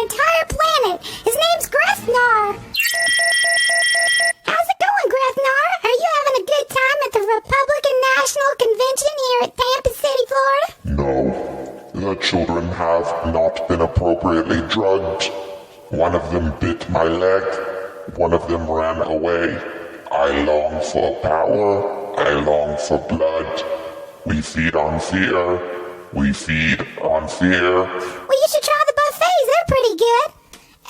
our entire planet. His name's Grethnar. How's it going, Grethnar? Are you having a good time at the Republican National Convention here at Tampa City, Florida? No, the children have not been appropriately drugged. One of them bit my leg. One of them ran away. I long for power. I long for blood. We feed on fear. We feed on fear. Well, you should try the buffets. They're pretty good.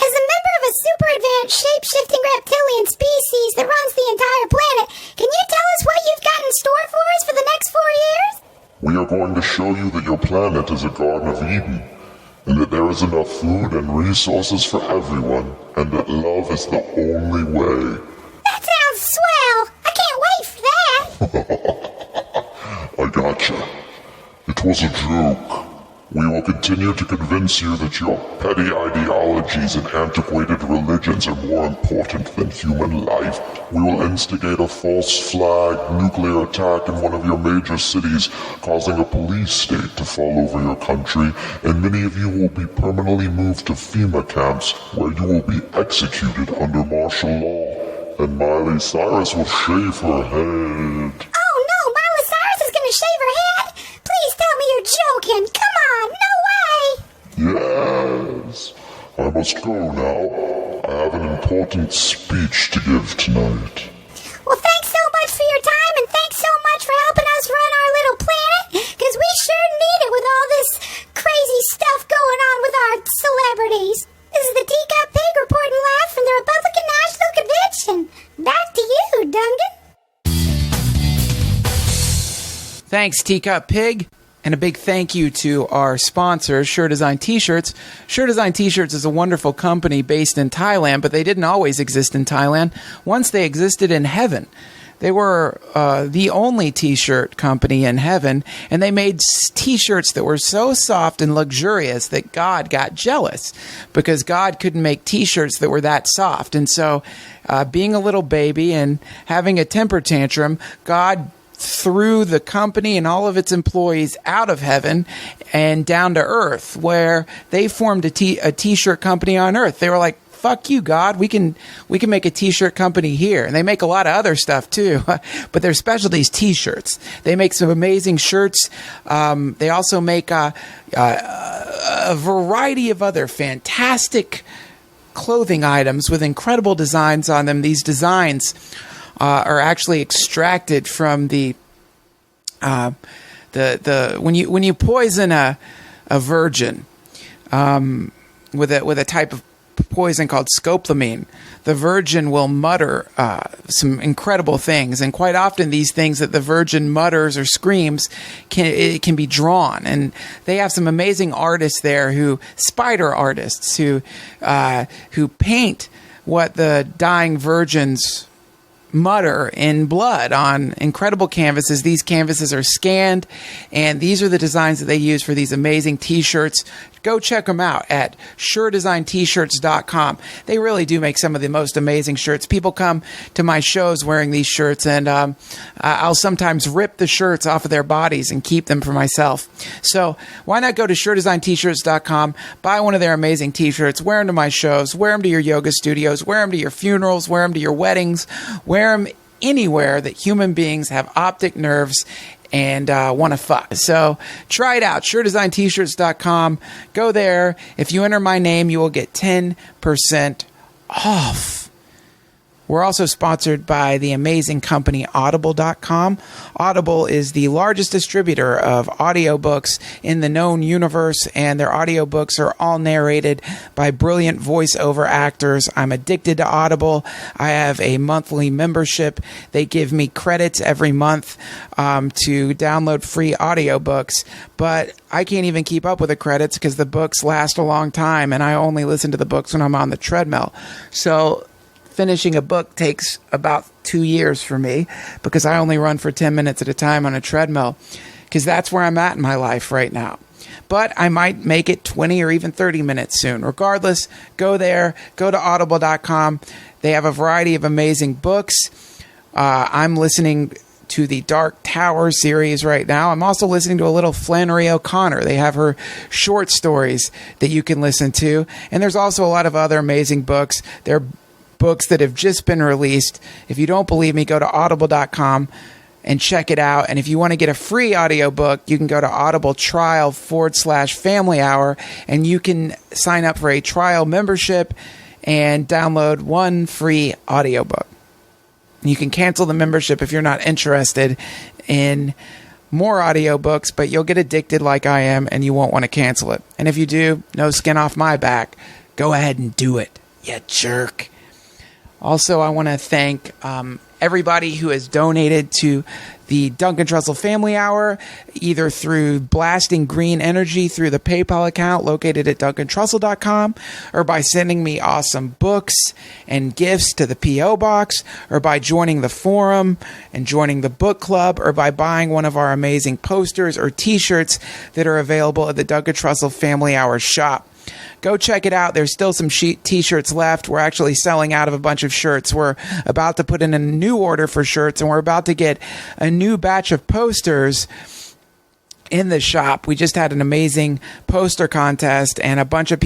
As a member of a super advanced shape-shifting reptilian species that runs the entire planet, can you tell us what you've got in store for us for the next 4 years? We are going to show you that your planet is a Garden of Eden, and that there is enough food and resources for everyone, and that love is the only way. That sounds swell. I can't wait for that. I gotcha. It was a joke. We will continue to convince you that your petty ideologies and antiquated religions are more important than human life. We will instigate a false flag nuclear attack in one of your major cities, causing a police state to fall over your country, and many of you will be permanently moved to FEMA camps where you will be executed under martial law. And Miley Cyrus will shave her head. Oh no, Miley Cyrus is gonna shave her head? Please tell me you're joking. Come on, no way! Yes. I must go now. I have an important speech to give tonight. Well, thanks so much for your time, and thanks so much for helping us run our little planet, because we sure need it with all this crazy stuff going on with our celebrities. This is the Teacup Pig reporting live from the Republican National Convention. Back to you, Duncan. Thanks, Teacup Pig. And a big thank you to our sponsor, Sure Design T-Shirts. Sure Design T-Shirts is a wonderful company based in Thailand, but they didn't always exist in Thailand. Once they existed in heaven. They were the only T-shirt company in heaven, and they made T-shirts that were so soft and luxurious that God got jealous because God couldn't make T-shirts that were that soft. And so, being a little baby and having a temper tantrum, God threw the company and all of its employees out of heaven and down to earth, where they formed a T-shirt company on earth. They were like, fuck you, God. We can make a T-shirt company here. And they make a lot of other stuff too, but their specialty is T-shirts. They make some amazing shirts. They also make a variety of other fantastic clothing items with incredible designs on them. These designs are actually extracted from the when you poison a virgin with a type of poison called scopolamine, the virgin will mutter some incredible things, and quite often these things that the virgin mutters or screams can be drawn. And they have some amazing artists there, spider artists who paint what the dying virgins mutter in blood on incredible canvases. These canvases are scanned, and these are the designs that they use for these amazing T-shirts. Go check them out at suredesigntshirts.com. They really do make some of the most amazing shirts. People come to my shows wearing these shirts, and I'll sometimes rip the shirts off of their bodies and keep them for myself. So why not go to suredesigntshirts.com, buy one of their amazing T-shirts, wear them to my shows, wear them to your yoga studios, wear them to your funerals, wear them to your weddings, wear them anywhere that human beings have optic nerves and want to fuck. So try it out, suredesigntshirts.com. Go there. If you enter my name, you will get 10% off. We're also sponsored by the amazing company Audible.com. Audible is the largest distributor of audiobooks in the known universe, and their audiobooks are all narrated by brilliant voiceover actors. I'm addicted to Audible. I have a monthly membership. They give me credits every month to download free audiobooks, but I can't even keep up with the credits because the books last a long time, and I only listen to the books when I'm on the treadmill. So finishing a book takes about 2 years for me because I only run for 10 minutes at a time on a treadmill, because that's where I'm at in my life right now. But I might make it 20 or even 30 minutes soon. Regardless, go there, go to audible.com. They have a variety of amazing books. I'm listening to the Dark Tower series right now. I'm also listening to a little Flannery O'Connor. They have her short stories that you can listen to. And there's also a lot of other amazing books. There are books that have just been released. If you don't believe me, go to audible.com and check it out. And if you want to get a free audiobook, you can go to Audible trial/family hour, and you can sign up for a trial membership and download one free audiobook. You can cancel the membership if you're not interested in more audiobooks, but you'll get addicted like I am, and you won't want to cancel it. And if you do, no skin off my back. Go ahead and do it, you jerk. Also, I want to thank everybody who has donated to the Duncan Trussell Family Hour, either through blasting green energy through the PayPal account located at duncantrussell.com, or by sending me awesome books and gifts to the P.O. Box, or by joining the forum and joining the book club, or by buying one of our amazing posters or T-shirts that are available at the Duncan Trussell Family Hour shop. Go check it out. There's still some T-shirts left. We're actually selling out of a bunch of shirts. We're about to put in a new order for shirts, and we're about to get a new batch of posters in the shop. We just had an amazing poster contest, and a bunch of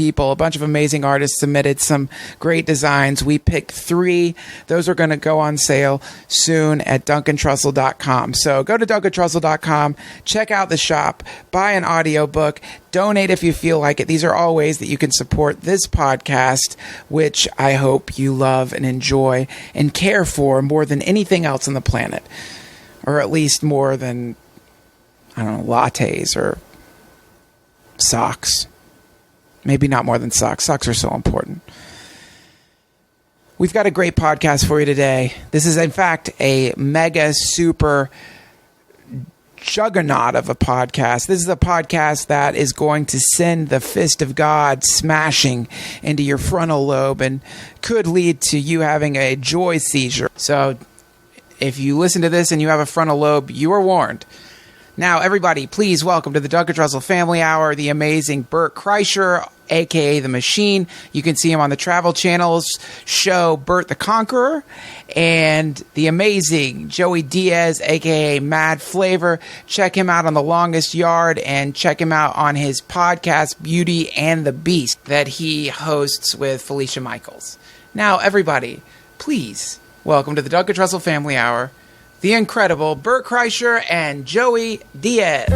amazing artists submitted some great designs. We picked 3. Those are going to go on sale soon at duncantrussell.com. So go to duncantrussell.com, check out the shop, buy an audiobook, donate if you feel like it. These are all ways that you can support this podcast, which I hope you love and enjoy and care for more than anything else on the planet, or at least more than, I don't know, lattes or socks. Maybe not more than socks. Socks are so important. We've got a great podcast for you today. This is, in fact, a mega super juggernaut of a podcast. This is a podcast that is going to send the fist of God smashing into your frontal lobe and could lead to you having a joy seizure. So if you listen to this and you have a frontal lobe, you are warned. Now, everybody, please welcome to the Duncan Trussell Family Hour, the amazing Bert Kreischer, a.k.a. The Machine. You can see him on the Travel Channel's show Bert the Conqueror, and the amazing Joey Diaz, a.k.a. Mad Flavor. Check him out on The Longest Yard, and check him out on his podcast, Beauty and the Beast, that he hosts with Felicia Michaels. Now, everybody, please welcome to the Duncan Trussell Family Hour, the incredible Bert Kreischer and Joey Diaz.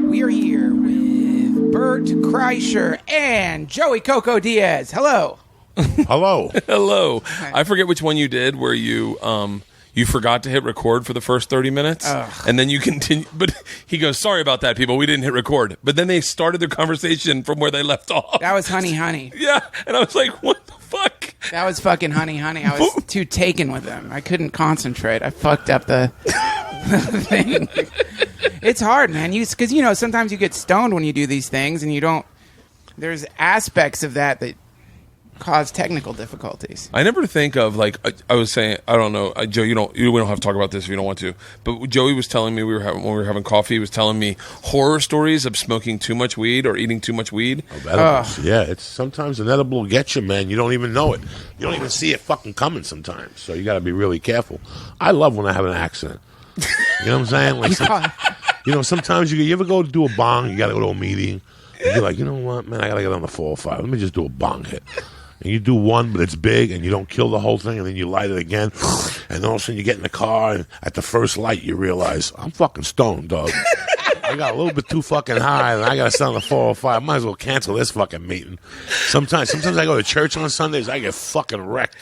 We are here with Bert Kreischer and Joey Coco Diaz. Hello. Hello. Hello. I forget which one you did where you forgot to hit record for the first 30 minutes. And then you continue. But he goes, sorry about that, people. We didn't hit record. But then they started their conversation from where they left off. That was Honey Honey. Yeah. And I was like, what the fuck? That was fucking Honey Honey. I was too taken with them. I couldn't concentrate. I fucked up the thing. It's hard, man. Because, sometimes you get stoned when you do these things, and you don't. There's aspects of that cause technical difficulties. I never think of, like, I was saying, I don't know, Joe, we don't have to talk about this if you don't want to, but Joey was telling me when we were having coffee, he was telling me horror stories of smoking too much weed or eating too much weed. Yeah, it's sometimes an edible will get you, man. You don't even know it. You don't even see it fucking coming sometimes, so you got to be really careful. I love when I have an accident. You know what I'm saying? Like, sometimes you ever go to do a bong, you got to go to a meeting, and you're like, you know what, man, I got to get on the 405. Let me just do a bong hit. And you do one, but it's big, and you don't kill the whole thing, and then you light it again, and all of a sudden you get in the car, and at the first light you realize, I'm fucking stoned, dog. I got a little bit too fucking high, and I got to sit on the 405. I might as well cancel this fucking meeting. Sometimes I go to church on Sundays, I get fucking wrecked.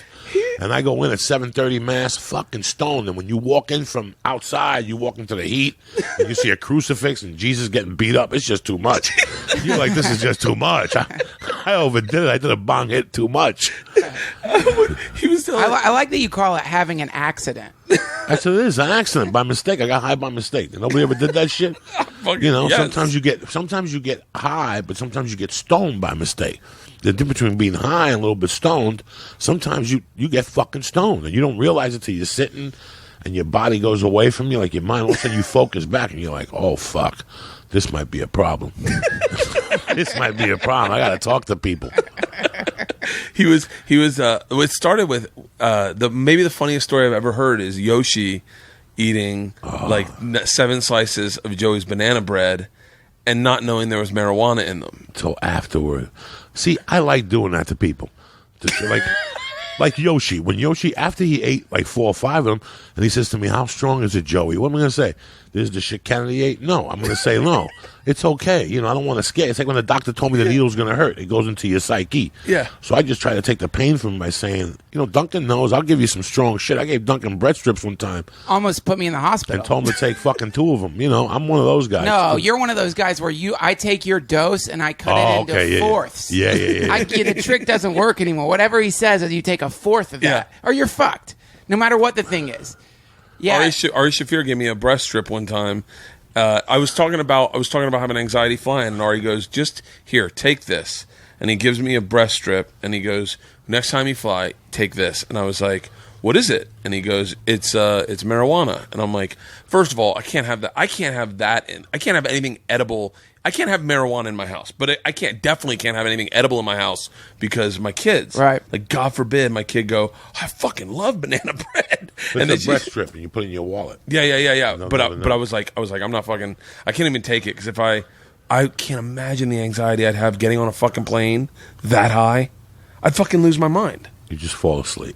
And I go in at 7:30 Mass, fucking stoned. And when you walk in from outside, you walk into the heat, and you see a crucifix and Jesus getting beat up. It's just too much. You're like, this is just too much. I overdid it. I did a bong hit too much. He was telling I like that you call it having an accident. That's what it is, an accident by mistake. I got high by mistake. Nobody ever did that shit. You know, yes. sometimes you get high, but sometimes you get stoned by mistake. The difference between being high and a little bit stoned, sometimes you get fucking stoned and you don't realize it till you're sitting and your body goes away from you, like your mind, all of a sudden you focus back and you're like, oh fuck, this might be a problem. This might be a problem. I gotta talk to people. It started with maybe the funniest story I've ever heard is Yoshi eating 7 slices of Joey's banana bread and not knowing there was marijuana in them. Till afterward. See, I like doing that to people. Like Yoshi. When Yoshi, after he ate like 4 or 5 of them, and he says to me, how strong is it, Joey? What am I going to say? This is the shit Kennedy ate? No, I'm going to say no. It's okay. You know, I don't want to scare. It's like when the doctor told me the needle's going to hurt. It goes into your psyche. Yeah. So I just try to take the pain from him by saying, you know, Duncan knows. I'll give you some strong shit. I gave Duncan bread strips one time. Almost put me in the hospital. And told him to take fucking 2 of them. You know, I'm one of those guys. No, you're one of those guys where I take your dose and I cut it into fourths. Yeah. The trick doesn't work anymore. Whatever he says is you take a fourth of that, or you're fucked. No matter what the thing is. Yeah. Ari Shafir gave me a breast strip one time. I was talking about having anxiety flying, and Ari goes, "Just here, take this." And he gives me a breast strip, and he goes, "Next time you fly, take this." And I was like, "What is it?" And he goes, "It's marijuana." And I'm like, first of all, I can't have that. I can't have that. I can't have anything edible. I can't have marijuana in my house, but I definitely can't have anything edible in my house because of my kids. Right. Like, God forbid my kid go, I fucking love banana bread. And it's a breast strip, and you put it in your wallet. Yeah. No, but I was like, I'm not fucking. I can't even take it because if I can't imagine the anxiety I'd have getting on a fucking plane that high. I'd fucking lose my mind. You just fall asleep.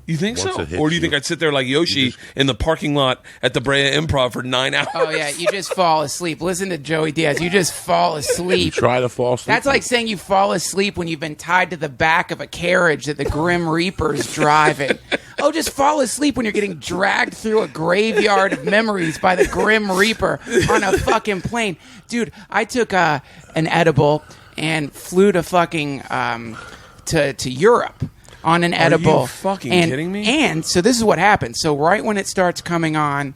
You think Once so? it hits Or do you think I'd sit there like Yoshi in the parking lot at the Brea Improv for 9 hours? Oh, yeah, you just fall asleep. Listen to Joey Diaz. You just fall You asleep. try to fall asleep. That's like saying you fall asleep when you've been tied to the back of a carriage that the Grim Reaper's driving. Oh, just fall asleep when you're getting dragged through a graveyard of memories by the Grim Reaper on a fucking plane. Dude, I took an edible and flew to fucking to Europe on an edible. Are you fucking kidding me? And so this is what happens. So right when it starts coming on,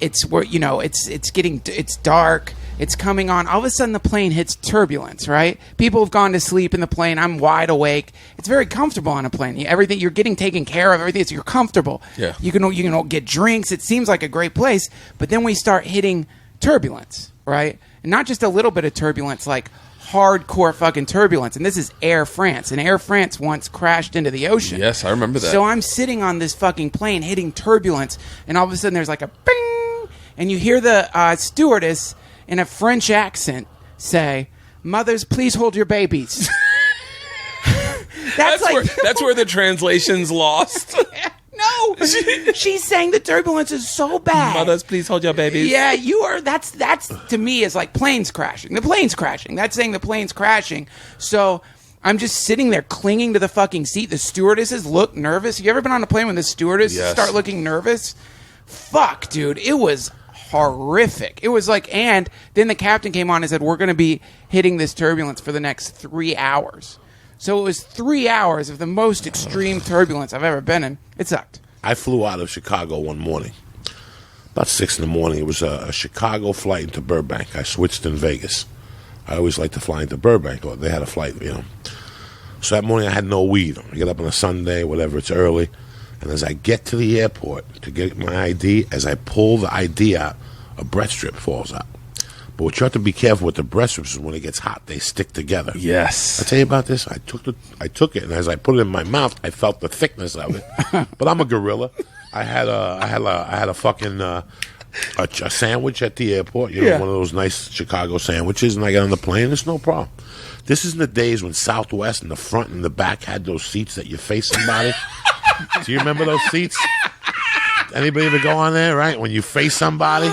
it's where it's dark. It's coming on. All of a sudden, the plane hits turbulence. Right? People have gone to sleep in the plane. I'm wide awake. It's very comfortable on a plane. Everything you're getting taken care of. Everything. So you're comfortable. Yeah. You can get drinks. It seems like a great place. But then we start hitting turbulence. Right? And not just a little bit of turbulence, like hardcore fucking turbulence. And this is Air France. And Air France once crashed into the ocean. Yes, I remember that. So I'm sitting on this fucking plane hitting turbulence, and all of a sudden there's like a bing, and you hear the stewardess in a French accent say, "Mothers, please hold your babies." That's where the translation's lost. No, she's saying the turbulence is so bad. Mothers, please hold your babies. Yeah, you are. That's to me is like planes crashing. The plane's crashing. That's saying the plane's crashing. So I'm just sitting there clinging to the fucking seat. The stewardesses look nervous. You ever been on a plane when the stewardesses start looking nervous? Fuck, dude. It was horrific. It was like, and then the captain came on and said, "We're going to be hitting this turbulence for the next 3 hours." So it was 3 hours of the most extreme turbulence I've ever been in. It sucked. I flew out of Chicago one morning, about 6 in the morning. It was a Chicago flight into Burbank. I switched in Vegas. I always like to fly into Burbank. Or they had a flight, you know. So that morning I had no weed. I get up on a Sunday, whatever, it's early. And as I get to the airport to get my ID, as I pull the ID out, a breath strip falls out. But what you have to be careful with the breast strips is when it gets hot, they stick together. Yes. I tell you about this. I took it, and as I put it in my mouth, I felt the thickness of it. But I'm a gorilla. I had a fucking a sandwich at the airport. You know, one of those nice Chicago sandwiches, and I got on the plane. It's no problem. This is in the days when Southwest in the front and the back had those seats that you face somebody. Do you remember those seats? Anybody ever go on there? Right when you face somebody.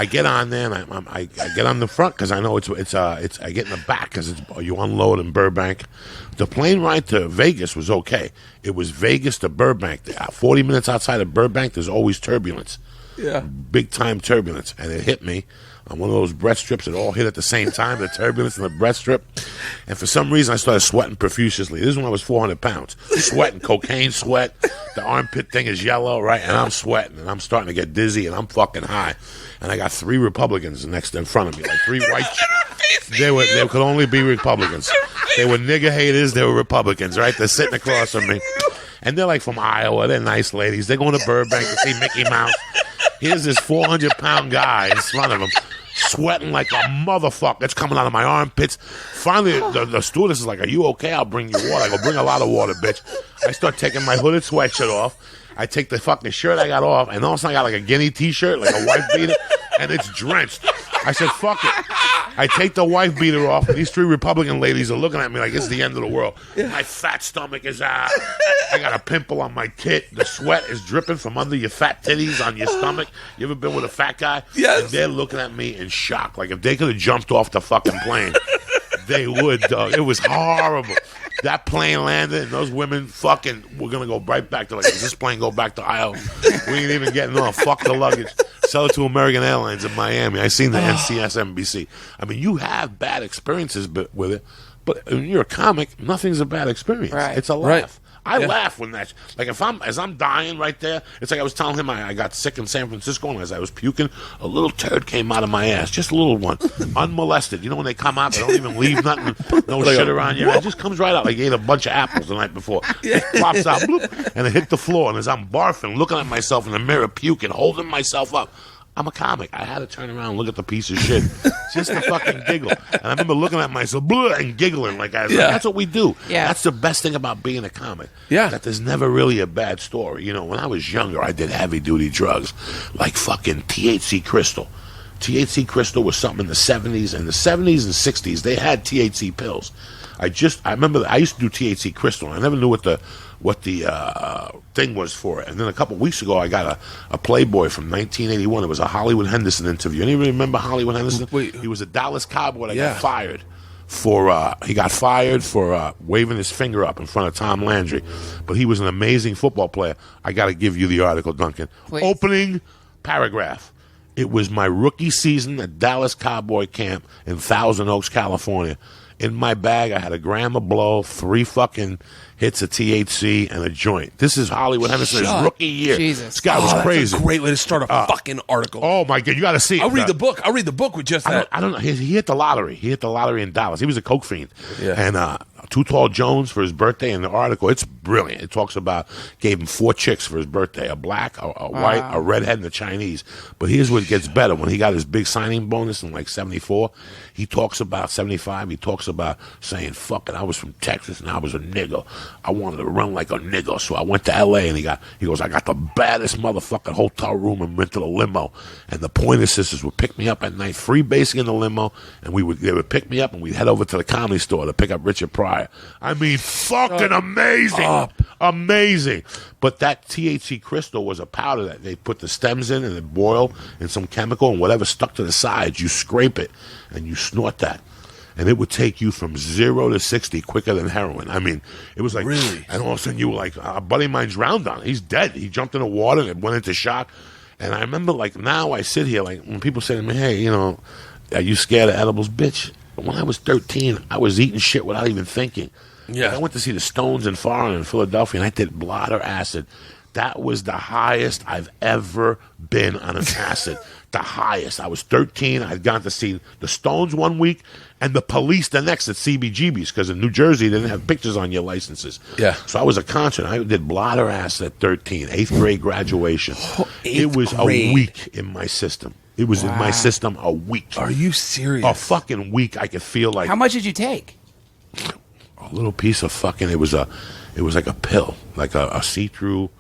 I get on there and I get on the front because I know it's I get in the back because you unload in Burbank. The plane ride to Vegas was okay. It was Vegas to Burbank. 40 minutes outside of Burbank, there's always turbulence. Yeah. Big time turbulence, and it hit me on one of those breath strips. It all hit at the same time, the turbulence and the breath strip. And for some reason, I started sweating profusely. This is when I was 400 pounds. Sweating, cocaine sweat. The armpit thing is yellow, right? And I'm sweating, and I'm starting to get dizzy, and I'm fucking high. And I got 3 Republicans in front of me, like 3 white. They could only be Republicans. They were nigger haters. They were Republicans, right? They're sitting across from me. And they're like from Iowa. They're nice ladies. They're going to Burbank to see Mickey Mouse. Here's this 400-pound guy in front of him, sweating like a motherfucker. It's coming out of my armpits. Finally, the stewardess is like, "Are you okay? I'll bring you water." I go, "Bring a lot of water, bitch." I start taking my hooded sweatshirt off. I take the fucking shirt I got off, and all of a sudden I got like a guinea t-shirt, like a wife beater, and it's drenched. I said, "Fuck it." I take the wife beater off, and these 3 Republican ladies are looking at me like it's the end of the world. My fat stomach is out. I got a pimple on my tit. The sweat is dripping from under your fat titties on your stomach. You ever been with a fat guy? Yes. And they're looking at me in shock. Like if they could have jumped off the fucking plane, they would, dog. It was horrible. That plane landed, and those women fucking were going to go right back to, like, does this plane go back to Iowa? We ain't even getting on. Fuck the luggage. Sell it to American Airlines in Miami. I seen the NCS NBC. I mean, you have bad experiences with it, but when you're a comic, nothing's a bad experience. Right. It's a laugh. Right. I laugh when that's like as I'm dying right there. It's like I was telling him I got sick in San Francisco, and as I was puking, a little turd came out of my ass, just a little one, unmolested. You know when they come out, they don't even leave nothing, no shit around you. It just comes right out like you ate a bunch of apples the night before. It pops out, bloop, and it hit the floor. And as I'm barfing, looking at myself in the mirror, puking, holding myself up. I'm a comic. I had to turn around and look at the piece of shit just to fucking giggle. And I remember looking at myself and giggling like that's what we do. Yeah. That's the best thing about being a comic. Yeah. That there's never really a bad story. You know, when I was younger, I did heavy-duty drugs like fucking THC crystal. THC crystal was something in the 70s. In the 70s and 60s, they had THC pills. I remember I used to do THC crystal, and I never knew what the thing was for it. And then a couple weeks ago, I got a Playboy from 1981. It was a Hollywood Henderson interview. Anybody remember Hollywood Henderson? Wait. He was a Dallas Cowboy that got fired for waving his finger up in front of Tom Landry. But he was an amazing football player. I got to give you the article, Duncan. Please. Opening paragraph. It was my rookie season at Dallas Cowboy Camp in Thousand Oaks, California. In my bag, I had a gram of blow, 3 fucking hits of THC, and a joint. This is Hollywood Henderson's rookie year. Jesus. This guy was crazy. That's a great way to start a fucking article. Oh, my God. You got to see it. I'll read the book. I'll read the book with just that. I don't know. He hit the lottery. He hit the lottery in Dallas. He was a coke fiend. Yeah. And Too Tall Jones for his birthday. In the article, it's brilliant. It talks about gave him 4 chicks for his birthday, a black, a white, a redhead, and a Chinese. But here's what gets better. When he got his big signing bonus in like 74, he talks about 75. He talks about saying, fuck it, I was from Texas and I was a nigger. I wanted to run like a nigger. So I went to L.A. and he goes, I got the baddest motherfucking hotel room and rented a limo. And the Pointer Sisters would pick me up at night, free basing in the limo, and they would pick me up and we'd head over to the Comedy Store to pick up Richard Pryor. I mean, fucking amazing. Amazing. But that THC crystal was a powder that they put the stems in and it boiled in some chemical, and whatever stuck to the sides, you scrape it and you snort that. And it would take you from 0 to 60 quicker than heroin. I mean, it was like, really? And all of a sudden you were like, a buddy of mine's drowned on it. He's dead. He jumped in the water and it went into shock. And I remember, like, now I sit here, like, when people say to me, hey, you know, are you scared of edibles? Bitch, when I was 13, I was eating shit without even thinking. Yeah. Like, I went to see the Stones in Foreign in Philadelphia, and I did blotter acid. That was the highest I've ever been on an acid. The highest. I was 13. I'd gone to see the Stones one week and the Police the next at CBGB's, because in New Jersey, they didn't have pictures on your licenses. Yeah. So I was a concert. I did blotter acid at 13, 8th grade graduation. It was a week in my system. It was in my system a week. Are you serious? A fucking week. I could feel like How much did you take? a little piece of fucking. It was like a pill, like a see-through.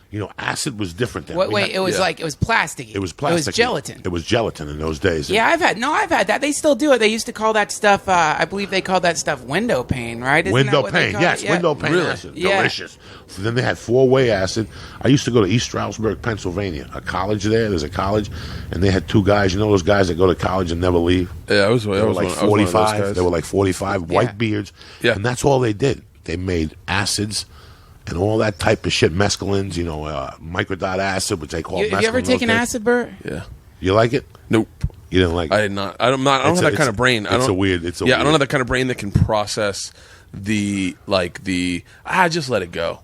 You know, acid was different then. Wait, it was like, it was plastic. It was plastic. It was gelatin. It was gelatin in those days. Yeah, I've had that. They still do it. They used to call that stuff, I believe they called that stuff window pane, right? Isn't that Window what they pane, call yes, it? Yeah. window pane Really? acid, Yeah. delicious. So then they had 4-way acid. I used to go to East Stroudsburg, Pennsylvania, a college there. There's a college, and they had 2 guys. You know those guys that go to college and never leave? Yeah, I was They were like 45. They were like 45, Yeah. white beards. Yeah. And that's all they did. They made acids and all that type of shit, mescalines, microdot acid, which they call mescaline. You ever taken days. acid, Bert? Yeah. You like it? Nope. You didn't like it? I did not. I don't have that kind of brain. I don't have that kind of brain that can process just let it go.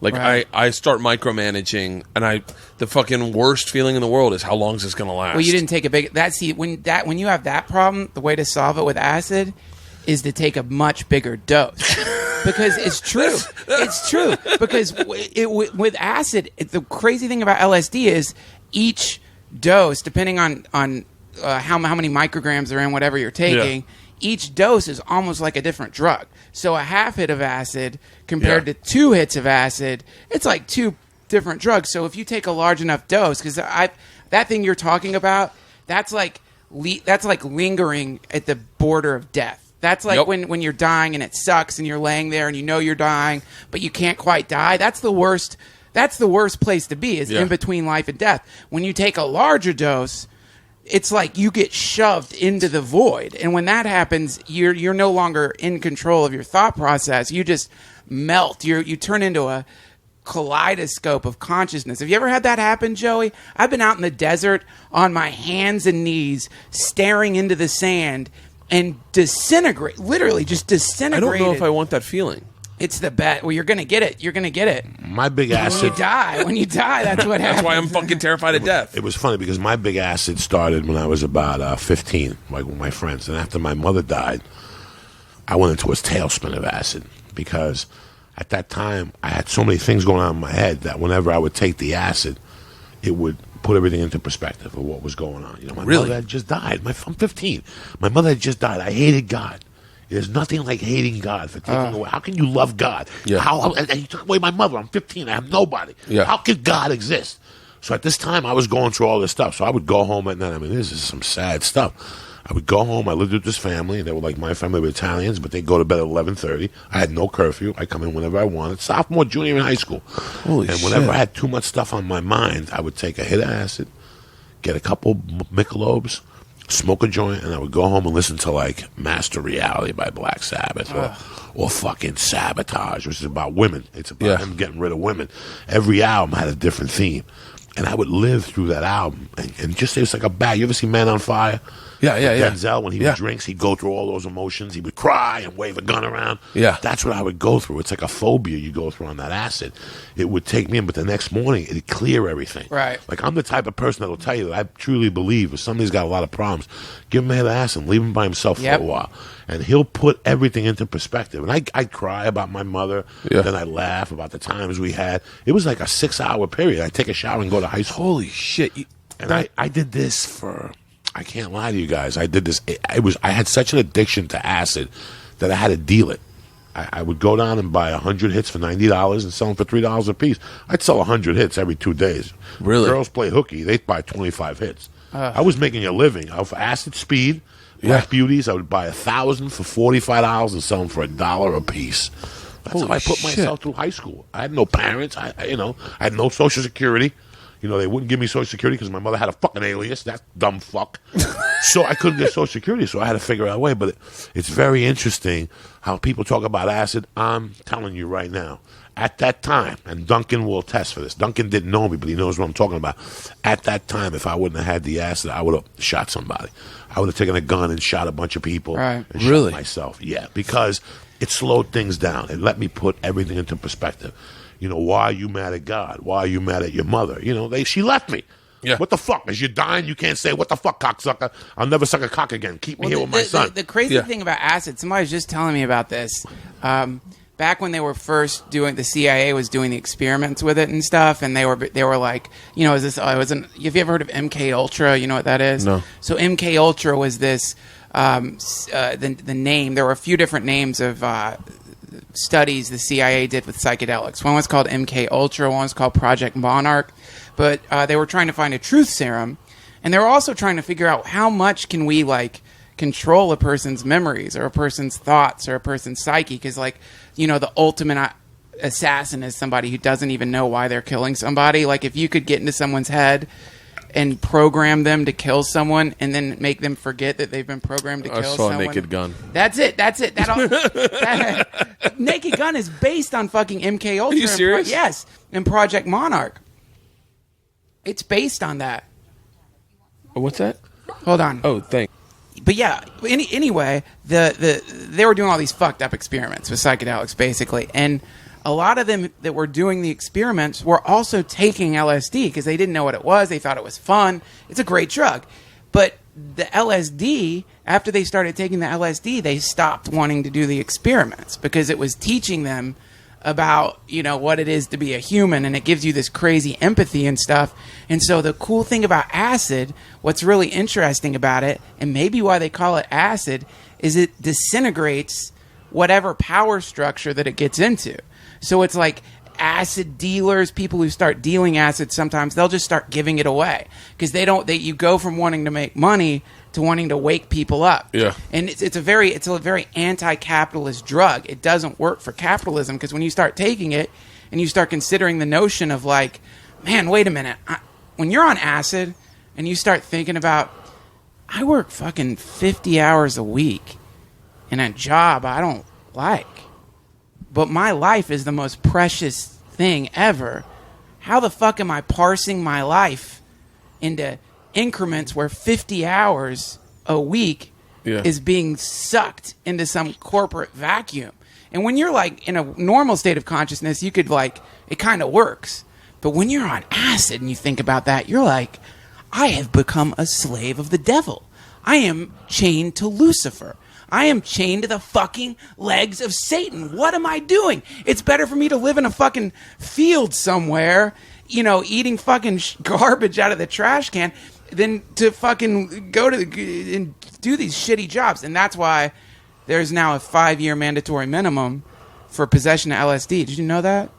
Like right. I start micromanaging, and the fucking worst feeling in the world is how long is this going to last? Well, you didn't take a big when you have that problem, the way to solve it with acid is to take a much bigger dose. Because it's true. It's true. Because with acid, the crazy thing about LSD is each dose, depending on how many micrograms are in whatever you're taking, each dose is almost like a different drug. So a half hit of acid compared to 2 hits of acid, it's like 2 different drugs. So if you take a large enough dose, because that thing you're talking about, that's like lingering at the border of death. That's like when you're dying and it sucks and you're laying there and you know you're dying, but you can't quite die. That's the worst. That's the worst place to be, is in between life and death. When you take a larger dose, it's like you get shoved into the void. And when that happens, you're no longer in control of your thought process. You just melt. You turn into a kaleidoscope of consciousness. Have you ever had that happen, Joey? I've been out in the desert on my hands and knees, staring into the sand and literally just disintegrated. I don't know if I want that feeling. It's the bet. Well, you're going to get it. You're going to get it. My big acid. When you die, that's what happens. That's why I'm fucking terrified of death. It was funny because my big acid started when I was about 15, like with my friends. And after my mother died, I went into a tailspin of acid because at that time I had so many things going on in my head that whenever I would take the acid, it would put everything into perspective of what was going on. My mother had just died. I'm 15. My mother had just died. I hated God. There's nothing like hating God for taking away. How can you love God? Yeah. And you took away my mother. I'm 15. I have nobody. Yeah. How could God exist? So at this time, I was going through all this stuff. So I would go home at night. I mean, this is some sad stuff. I would go home. I lived with this family. They were like my family were Italians, but they'd go to bed at 11:30. I had no curfew. I come in whenever I wanted. Sophomore, junior in high school. Holy and whenever I had too much stuff on my mind, I would take a hit of acid, get a couple Michelobes, smoke a joint, and I would go home and listen to like Master Reality by Black Sabbath or fucking Sabotage, which is about women. It's about him getting rid of women. Every album had a different theme. And I would live through that album and just, it was like a bag. You ever see Man on Fire? Yeah. Denzel, when he drinks, he'd go through all those emotions. He would cry and wave a gun around. Yeah. That's what I would go through. It's like a phobia you go through on that acid. It would take me in, but the next morning, it'd clear everything. Right. Like, I'm the type of person that will tell you that I truly believe if somebody's got a lot of problems, give him a hit of acid, leave him by himself for a while. And he'll put everything into perspective. And I'd cry about my mother. Then I'd laugh about the times we had. It was like a 6-hour period. I'd take a shower and go to high school. Holy shit. And I did this for, I can't lie to you guys. I did this. I had such an addiction to acid that I had to deal it. I would go down and buy 100 hits for $90 and sell them for $3 a piece. I'd sell 100 hits every 2 days. Really? Girls play hooky. They'd buy 25 hits. I was making a living off acid speed. Black Beauties, I would buy 1,000 for $45 and sell them for $1 a piece. That's how I put myself through high school. I had no parents. I had no Social Security. They wouldn't give me Social Security because my mother had a fucking alias. That dumb fuck. So I couldn't get Social Security, so I had to figure out a way. But it's very interesting how people talk about acid. I'm telling you right now, at that time, and Duncan will attest for this. Duncan didn't know me, but he knows what I'm talking about. At that time, if I wouldn't have had the acid, I would have shot somebody. I would have taken a gun and shot a bunch of people. Right. And shot myself. Yeah, because it slowed things down. It let me put everything into perspective. Why are you mad at God? Why are you mad at your mother? She left me. Yeah. What the fuck? As you're dying, you can't say, what the fuck, cocksucker? I'll never suck a cock again. Keep me here with my son. The crazy thing about acid, somebody was just telling me about this. Back when they were first the CIA was doing the experiments with it and stuff, and they were like, have you ever heard of MK Ultra? You know what that is? No. So MK Ultra was this, the name, there were a few different names of studies the CIA did with psychedelics. One was called MK Ultra, one was called Project Monarch, but they were trying to find a truth serum, and they were also trying to figure out how much can we control a person's memories or a person's thoughts or a person's psyche, because the ultimate assassin is somebody who doesn't even know why they're killing somebody. Like, if you could get into someone's head and program them to kill someone and then make them forget that they've been programmed to kill someone. I saw Naked Gun. That's it. Naked Gun is based on fucking MK Ultra. Are you serious? Yes, in Project Monarch. It's based on that. What's that? Hold on. Oh, thanks. But yeah, anyway, they were doing all these fucked up experiments with psychedelics, basically, and a lot of them that were doing the experiments were also taking LSD because they didn't know what it was. They thought it was fun. It's a great drug. But the LSD, after they started taking the LSD, they stopped wanting to do the experiments because it was teaching them about, what it is to be a human, and it gives you this crazy empathy and stuff. And so the cool thing about acid, what's really interesting about it, and maybe why they call it acid, is it disintegrates whatever power structure that it gets into. So it's like acid dealers, people who start dealing acid, sometimes they'll just start giving it away because you go from wanting to make money to wanting to wake people up. Yeah. And it's a very anti-capitalist drug. It doesn't work for capitalism because when you start taking it and you start considering the notion of like, man, wait a minute. When you're on acid and you start thinking about, I work fucking 50 hours a week in a job I don't like, but my life is the most precious thing ever. How the fuck am I parsing my life into increments where 50 hours a week is being sucked into some corporate vacuum? And when you're like in a normal state of consciousness, you could like, it kind of works. But when you're on acid and you think about that, you're like, I have become a slave of the devil. I am chained to Lucifer. I am chained to the fucking legs of Satan. What am I doing? It's better for me to live in a fucking field somewhere, eating fucking garbage out of the trash can than to fucking go to and do these shitty jobs. And that's why there's now a 5-year mandatory minimum for possession of LSD. Did you know that?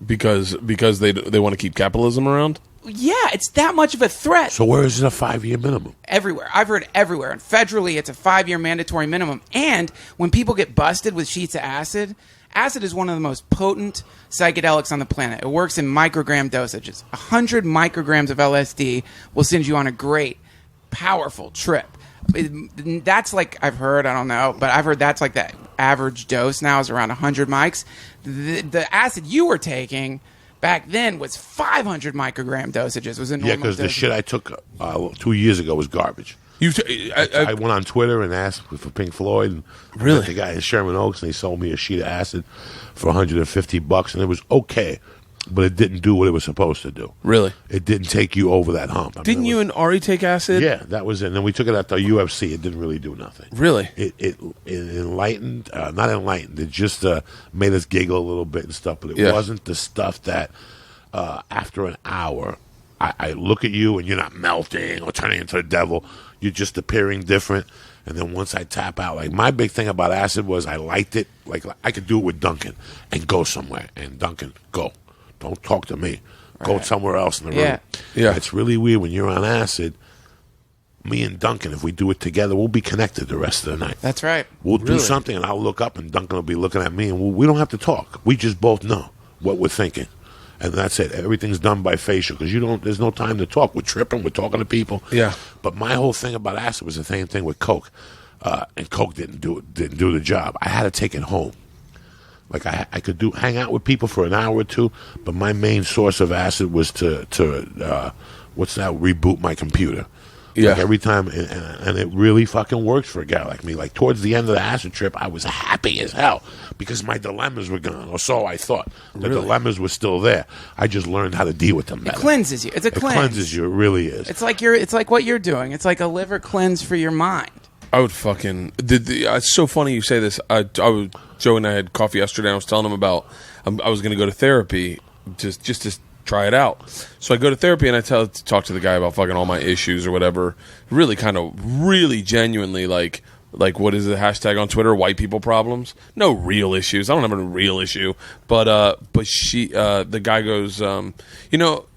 Because they want to keep capitalism around? Yeah, it's that much of a threat. So where is it a 5-year minimum? Everywhere. I've heard everywhere. And federally, it's a 5-year mandatory minimum. And when people get busted with sheets of acid, acid is one of the most potent psychedelics on the planet. It works in microgram dosages. 100 micrograms of LSD will send you on a great, powerful trip. That's like, I've heard, I don't know, but I've heard that's like the average dose now is around 100 mics. The acid you were taking back then was 500 microgram dosages. Was a normal because the dosage. shit I took 2 years ago was garbage. I went on Twitter and asked for Pink Floyd. And Really? I met the guy in Sherman Oaks, and they sold me a sheet of acid for $150, and it was okay, but it didn't do what it was supposed to do. Really? It didn't take you over that hump. Didn't you and Ari take acid? Yeah, that was it. And then we took it at the UFC. It didn't really do nothing. Really? It enlightened, not enlightened. It just made us giggle a little bit and stuff. But it Yeah. wasn't the stuff that after an hour, I look at you and you're not melting or turning into the devil. You're just appearing different. And then once I tap out, like my big thing about acid was I liked it. Like I could do it with Duncan and go somewhere. And Duncan, go. Don't talk to me. Go somewhere else in the room. Yeah. It's really weird when you're on acid. Me and Duncan, if we do it together, we'll be connected the rest of the night. That's right. We'll do something, and I'll look up, and Duncan will be looking at me, and we don't have to talk. We just both know what we're thinking, and that's it. Everything's done by facial because there's no time to talk. We're tripping. We're talking to people. Yeah. But my whole thing about acid was the same thing with Coke, and Coke didn't do the job. I had to take it home. Like I could hang out with people for an hour or two, but my main source of acid was to reboot my computer. Yeah. Like every time, and it really fucking works for a guy like me. Like towards the end of the acid trip, I was happy as hell because my dilemmas were gone, or so I thought. The dilemmas were still there. I just learned how to deal with them better. It cleanses you. It's a cleanse. It cleanses you. It really is. It's like what you're doing. It's like a liver cleanse for your mind. I would fucking. It's so funny you say this. Joe and I had coffee yesterday. And I was telling him about I was going to go to therapy just to try it out. So I go to therapy and I talk to the guy about fucking all my issues or whatever. Really genuinely like what is the hashtag on Twitter? White people problems. No real issues. I don't have a real issue. But the guy goes,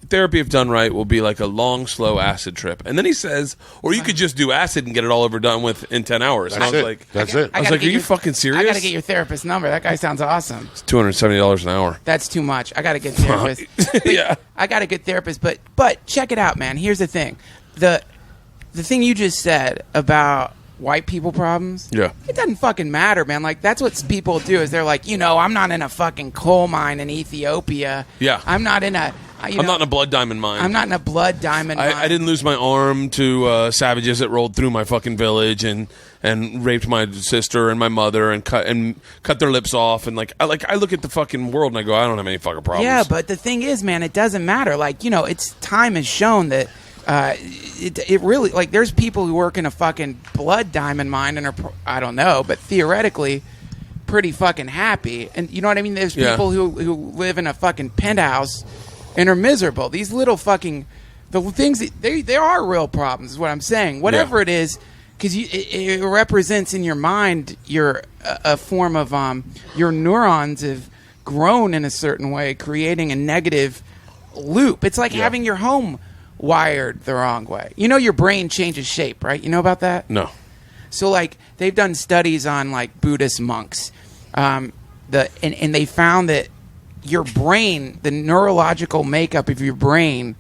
therapy, if done right, will be like a long, slow acid trip. And then he says, or you could just do acid and get it all over done with in 10 hours. And I was like, That's it. I was like, are you fucking serious? I got to get your therapist's number. That guy sounds awesome. It's $270 an hour. That's too much. I got to get therapist. Yeah. I got a good therapist, but check it out, man. Here's the thing. The thing you just said about white people problems, Yeah. it doesn't fucking matter, man. Like, that's what people do is they're like, I'm not in a fucking coal mine in Ethiopia. Yeah. I'm not in a... I'm not in a blood diamond mine. I'm not in a blood diamond mine. I didn't lose my arm to savages that rolled through my fucking village and raped my sister and my mother and cut their lips off and I look at the fucking world and I go, I don't have any fucking problems. Yeah, but the thing is, man, it doesn't matter. Like, it's time has shown that it really, like, there's people who work in a fucking blood diamond mine and are, I don't know, but theoretically pretty fucking happy. And you know what I mean? There's people who live in a fucking penthouse and are miserable. These little fucking, the things, they are real problems is what I'm saying. Whatever it is, because it represents in your mind a form of, your neurons have grown in a certain way, creating a negative loop. It's like having your home wired the wrong way. Your brain changes shape, right? You know about that? No. So, like, they've done studies on, like, Buddhist monks. And they found that your brain, the neurological makeup of your brain,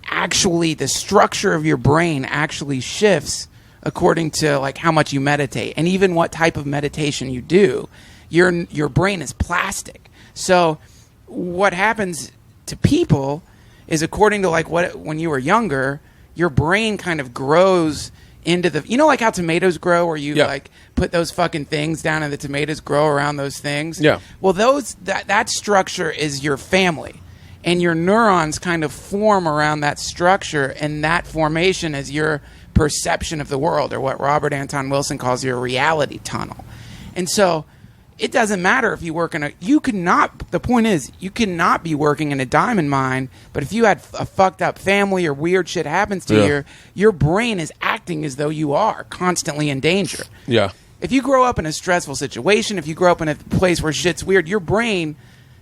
actually, the structure of your brain actually shifts according to, like, how much you meditate. And even what type of meditation you do, your brain is plastic. So what happens to people is, according to like when you were younger, your brain kind of grows into the, like how tomatoes grow, where you like put those fucking things down and the tomatoes grow around those things. Yeah. Well, that structure is your family, and your neurons kind of form around that structure, and that formation is your perception of the world, or what Robert Anton Wilson calls your reality tunnel. And so it doesn't matter if you work the point is, you cannot be working in a diamond mine, but if you had a fucked up family or weird shit happens to you, your brain is acting as though you are constantly in danger. Yeah. If you grow up in a stressful situation, if you grow up in a place where shit's weird, your brain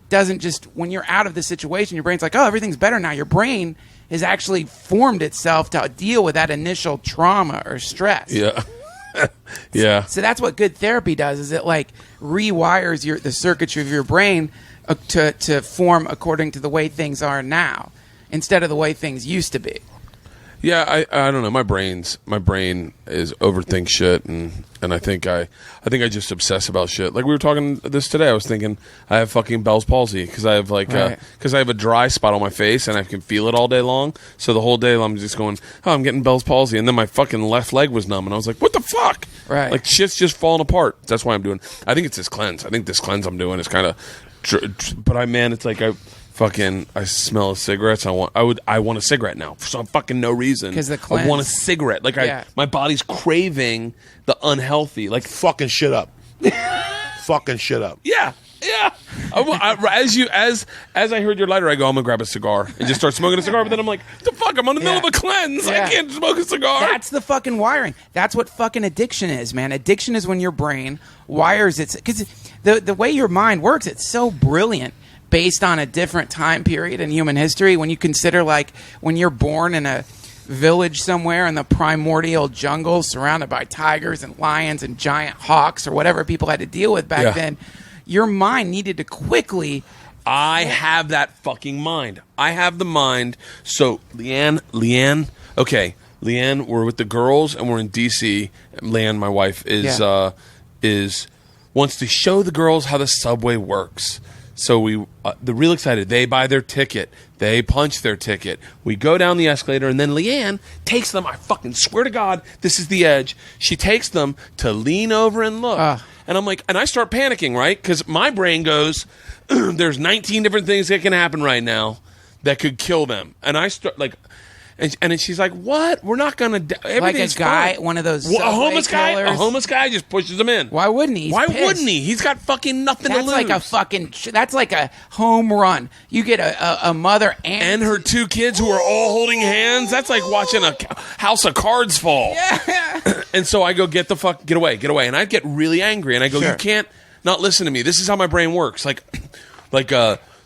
doesn't just, when you're out of the situation, your brain's like, oh, everything's better now. Your brain has actually formed itself to deal with that initial trauma or stress. Yeah. Yeah. So that's what good therapy does, is it like rewires the circuitry of your brain to form according to the way things are now instead of the way things used to be. Yeah, I don't know. My brain is overthink shit, and I think I just obsess about shit. Like we were talking this today, I was thinking I have fucking Bell's palsy because I have because I have a dry spot on my face and I can feel it all day long. So the whole day I'm just going, oh, I'm getting Bell's palsy, and then my fucking left leg was numb, and I was like, what the fuck? Right. Like shit's just falling apart. That's why I'm doing. I think it's this cleanse. I think this cleanse I'm doing is kind of, but it's like I smell of cigarettes. I want a cigarette now for some fucking no reason. 'Cause the cleanse. I want a cigarette. Like my body's craving the unhealthy. Like fucking shit up. Fucking shit up. yeah. As I heard your lighter, I go, I'm gonna grab a cigar and just start smoking a cigar. But then I'm like, the fuck, I'm in the middle of a cleanse. I can't smoke a cigar. That's the fucking wiring. That's what fucking addiction is, man. Addiction is when your brain wires its, because the way your mind works, it's so brilliant. Based on a different time period in human history, when you consider, like, when you're born in a village somewhere in the primordial jungle surrounded by tigers and lions and giant hawks or whatever people had to deal with back then, your mind needed to quickly... I have that fucking mind. I have the mind. So, Leanne, we're with the girls and we're in D.C. Leanne, my wife, wants to show the girls how the subway works. So they're real excited. They buy their ticket. They punch their ticket. We go down the escalator, and then Leanne takes them. I fucking swear to God, this is the edge. She takes them to lean over and look. And I'm like, and I start panicking, right? Because my brain goes, there's 19 different things that can happen right now that could kill them. And I start, like... And then she's like, "What? We're not gonna. Like a guy, fine. one of those a homeless killers. guy. A homeless guy just pushes him in. Why wouldn't he? Why wouldn't he? He's got fucking nothing to lose. That's like a home run. You get a mother and her two kids who are all holding hands. That's like watching a house of cards fall. Yeah. And so I go, get away. And I get really angry, and I go, You can't not listen to me. This is how my brain works. Like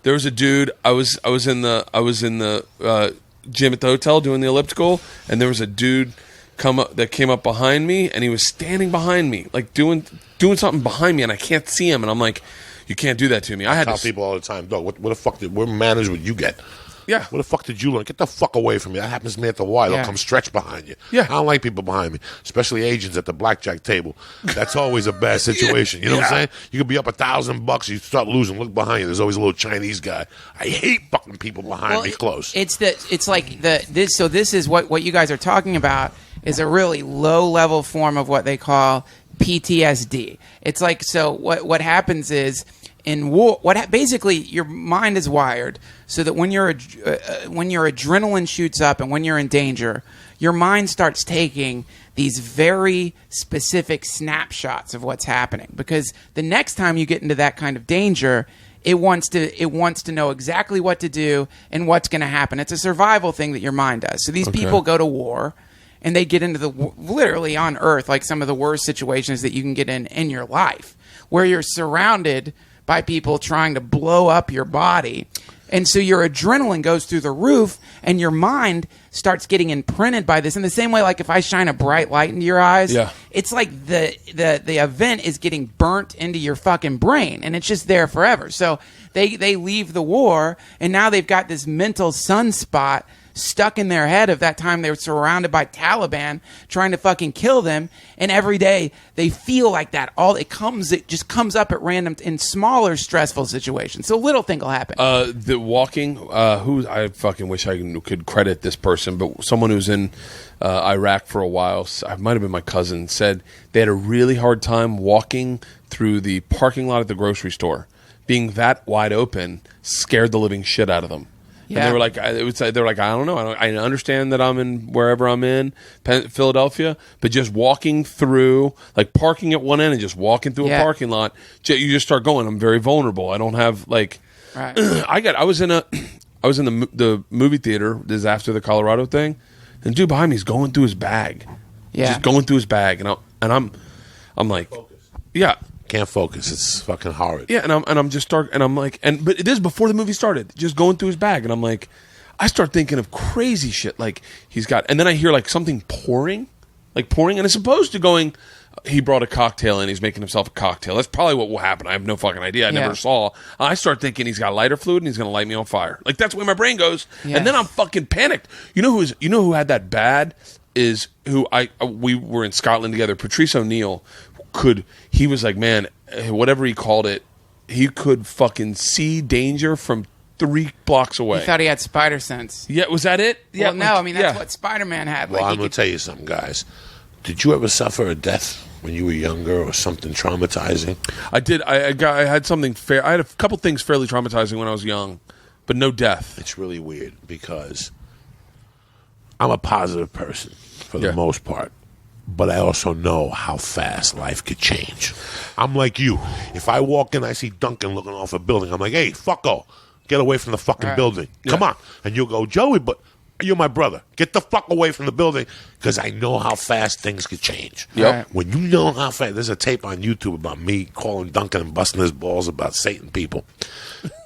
There was a dude. I was in the gym at the hotel doing the elliptical, and there was a dude that came up behind me, and he was standing behind me, like doing something behind me, and I can't see him, and I'm like, you can't do that to me. I tell people all the time, dog, what the fuck what manners would you get? Yeah. What the fuck did you learn? Get the fuck away from me. That happens to me at the Y. They'll come stretch behind you. Yeah. I don't like people behind me, especially Asians at the blackjack table. That's always a bad situation. You know what I'm saying? You could be up $1,000, you start losing, look behind you. There's always a little Chinese guy. I hate fucking people behind me close. This is what you guys are talking about is a really low level form of what they call PTSD. It's like, so what happens is in war, basically your mind is wired so that when your adrenaline shoots up and when you're in danger, your mind starts taking these very specific snapshots of what's happening, because the next time you get into that kind of danger, it wants to know exactly what to do and what's going to happen. It's a survival thing that your mind does. So these people go to war, and they get into literally on Earth, like some of the worst situations that you can get in your life, where you're surrounded by people trying to blow up your body. And so your adrenaline goes through the roof, and your mind starts getting imprinted by this. In the same way, like if I shine a bright light into your eyes, it's like the event is getting burnt into your fucking brain, and it's just there forever. So they leave the war, and now they've got this mental sunspot stuck in their head of that time they were surrounded by Taliban trying to fucking kill them, and every day they feel like that. It just comes up at random in smaller stressful situations. So little thing will happen. The walking, I fucking wish I could credit this person, but someone who's in Iraq for a while, it might have been my cousin, said they had a really hard time walking through the parking lot at the grocery store. Being that wide open scared the living shit out of them. Yeah. And they were like, I don't know. I understand that I'm in wherever I'm in, Philadelphia, but just walking through, like parking at one end and just walking through a parking lot, you just start going. I'm very vulnerable. I don't have like, right. I was in the movie theater. This is after the Colorado thing, and dude behind me is going through his bag, just going through his bag, and I'm like, yeah. Can't focus. It's fucking horrid. Yeah, and I'm just start, and I'm like, but it is before the movie started, just going through his bag, and I'm like, I start thinking of crazy shit like he's got, and then I hear like something pouring, and it's supposed to going. He brought a cocktail and he's making himself a cocktail. That's probably what will happen. I have no fucking idea. I never saw. I start thinking he's got lighter fluid and he's going to light me on fire. Like that's where my brain goes, and then I'm fucking panicked. You know who had that bad is who we were in Scotland together. Patrice O'Neill. He was like, man, whatever he called it, he could fucking see danger from 3 blocks away. He thought he had spider sense. Yeah, was that it? Yeah, well, no, I mean that's what Spider-Man had. Well, I'm going to tell you something, guys. Did you ever suffer a death when you were younger or something traumatizing? I did. I had something fair. I had a couple things fairly traumatizing when I was young, but no death. It's really weird because I'm a positive person for the most part. But I also know how fast life could change. I'm like you. If I walk in, I see Duncan looking off a building. I'm like, hey, fucko, get away from the fucking building. Come on. And you'll go, Joey, but you're my brother. Get the fuck away from the building because I know how fast things could change. Yep. When you know how fast, there's a tape on YouTube about me calling Duncan and busting his balls about Satan people.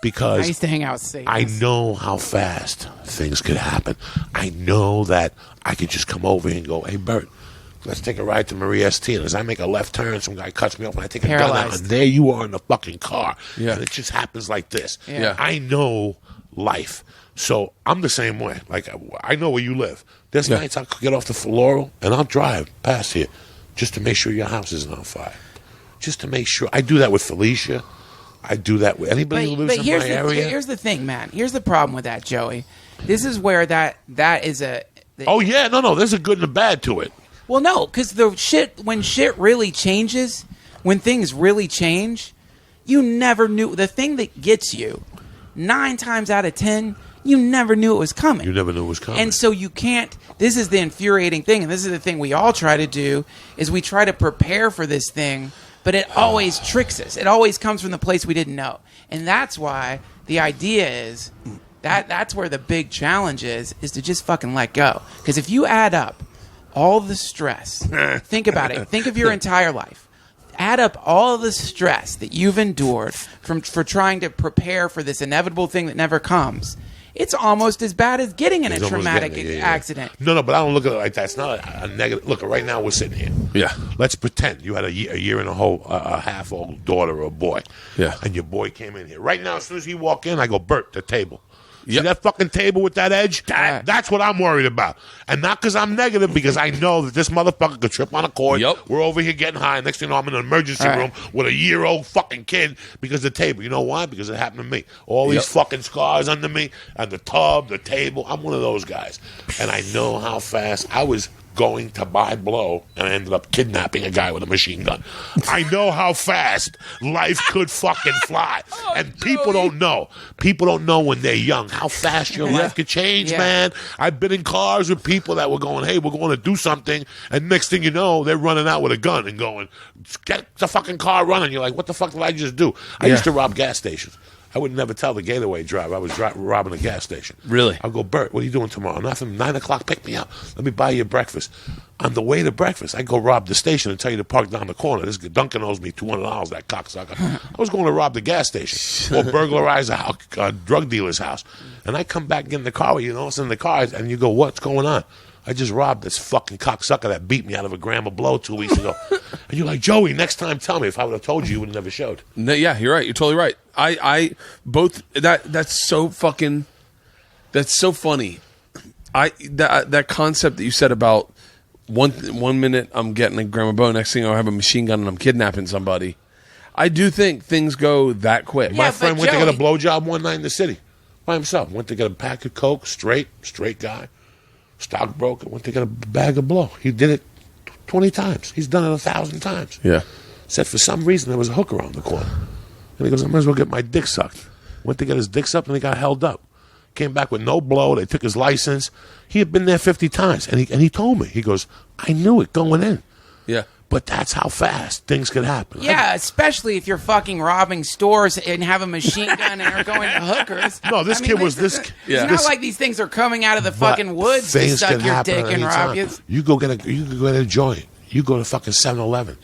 Because I used to hang out with Satan. I know how fast things could happen. I know that I could just come over here and go, hey, Bert, let's take a ride to Maria ST. And as I make a left turn, some guy cuts me off and I take a gun out. And there you are in the fucking car. Yeah. And it just happens like this. Yeah. I know life. So I'm the same way. Like, I know where you live. There's nights I'll get off the Laurel and I'll drive past here just to make sure your house isn't on fire. Just to make sure. I do that with Felicia. I do that with anybody who lives in my area. Here's the thing, man. Here's the problem with that, Joey. This is where that is a... Oh, yeah. No. There's a good and a bad to it. Well, no, because when shit really changes, when things really change, you never knew. The thing that gets you, 9 times out of 10, you never knew it was coming. You never knew it was coming. And so you can't, this is the infuriating thing, and this is the thing we all try to do, is we try to prepare for this thing, but it always tricks us. It always comes from the place we didn't know. And that's why the idea is, that's where the big challenge is to just fucking let go. Because if you add up all the stress. Think about it. Think of your entire life. add up all the stress that you've endured for trying to prepare for this inevitable thing that never comes, it's almost as bad as getting in a traumatic accident. No, but I don't look at it like that. It's not a negative. Look, right now we're sitting here. Yeah. Let's pretend you had a year and a half old daughter or a boy. Yeah. And your boy came in here. Right now, as soon as he walk in, I go, Bert, the table. See Yep. that fucking table with that edge? That's what I'm worried about. And not because I'm negative, because I know that this motherfucker could trip on a cord. Yep. We're over here getting high. Next thing you know, I'm in an emergency room with a year-old fucking kid because of the table. You know why? Because it happened to me. All these fucking scars under me, and the tub, the table. I'm one of those guys. And I know how fast I was going to buy blow, and I ended up kidnapping a guy with a machine gun. I know how fast life could fucking fly. And people don't know. People don't know when they're young how fast your life could change, man. I've been in cars with people that were going, hey, we're going to do something, and next thing you know, they're running out with a gun and going, get the fucking car running. You're like, what the fuck did I just do? I used to rob gas stations. I would never tell the getaway driver I was robbing a gas station. Really? I'll go, Bert, what are you doing tomorrow? Nothing. 9 o'clock, pick me up. Let me buy you breakfast. On the way to breakfast, I go rob the station and tell you to park down the corner. This Duncan owes me $200, that cocksucker. I was going to rob the gas station or burglarize a drug dealer's house. And I come back, get in the car with you, and all of a sudden the car, and you go, what's going on? I just robbed this fucking cocksucker that beat me out of a gram of blow 2 weeks ago. And you're like, Joey, next time tell me. If I would have told you would have never showed. No, yeah, you're right. You're totally right. That's so fucking, that's so funny. That concept that you said about one minute I'm getting a gram of blow, next thing I have a machine gun and I'm kidnapping somebody. I do think things go that quick. Yeah, My friend went to Joey, get a blowjob one night in the city by himself. Went to get a pack of Coke, straight guy. Stockbroker, went to get a bag of blow. He did it 20 times. He's done it 1,000 times. Yeah. Said for some reason there was a hooker on the corner. And he goes, I might as well get my dick sucked. Went to get his dick sucked and he got held up. Came back with no blow. They took his license. He had been there 50 times. And he told me, he goes, I knew it going in. Yeah. But that's how fast things could happen. Yeah, especially if you're fucking robbing stores and have a machine gun and are going to hookers. No, this kid was this. It's not like these things are coming out of the fucking woods to Things suck can your happen dick and rob anytime. you. You could go get a joint. You go to fucking 7-Eleven.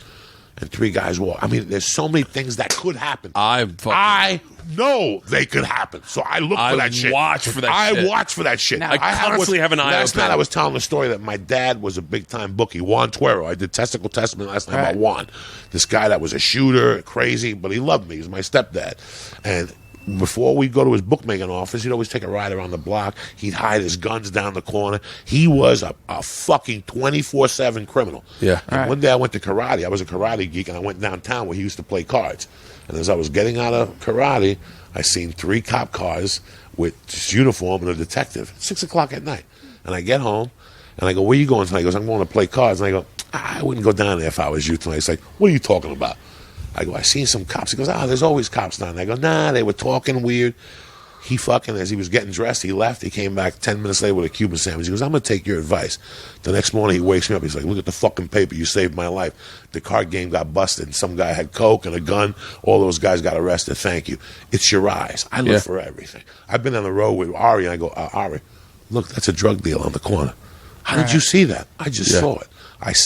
And 3 guys walk. I mean, there's so many things that could happen. I know they could happen. So I look for that shit. Watch for that shit. I watch for that shit. Now, I constantly have an eye Last open. night I was telling the story that my dad was a big-time bookie, Juan Tuero. I did testicle testament last night about Juan. This guy that was a shooter, crazy, but he loved me. He was my stepdad. And before we'd go to his bookmaking office, he'd always take a ride around the block. He'd hide his guns down the corner. He was a fucking 24/7 criminal. Yeah. And one day I went to karate. I was a karate geek, and I went downtown where he used to play cards. And as I was getting out of karate, I seen 3 cop cars with this uniform and a detective. 6 o'clock at night. And I get home, and I go, where you going tonight? He goes, I'm going to play cards. And I go, I wouldn't go down there if I was you tonight. He's like, what are you talking about? I go, I seen some cops. He goes, there's always cops down there. I go, nah, they were talking weird. He fucking, as he was getting dressed, he left. He came back 10 minutes later with a Cuban sandwich. He goes, I'm going to take your advice. The next morning, he wakes me up. He's like, look at the fucking paper. You saved my life. The card game got busted. And some guy had coke and a gun. All those guys got arrested. Thank you. It's your eyes. I look for everything. I've been on the road with Ari, and I go, Ari, look, that's a drug deal on the corner. How did you see that? I just saw it.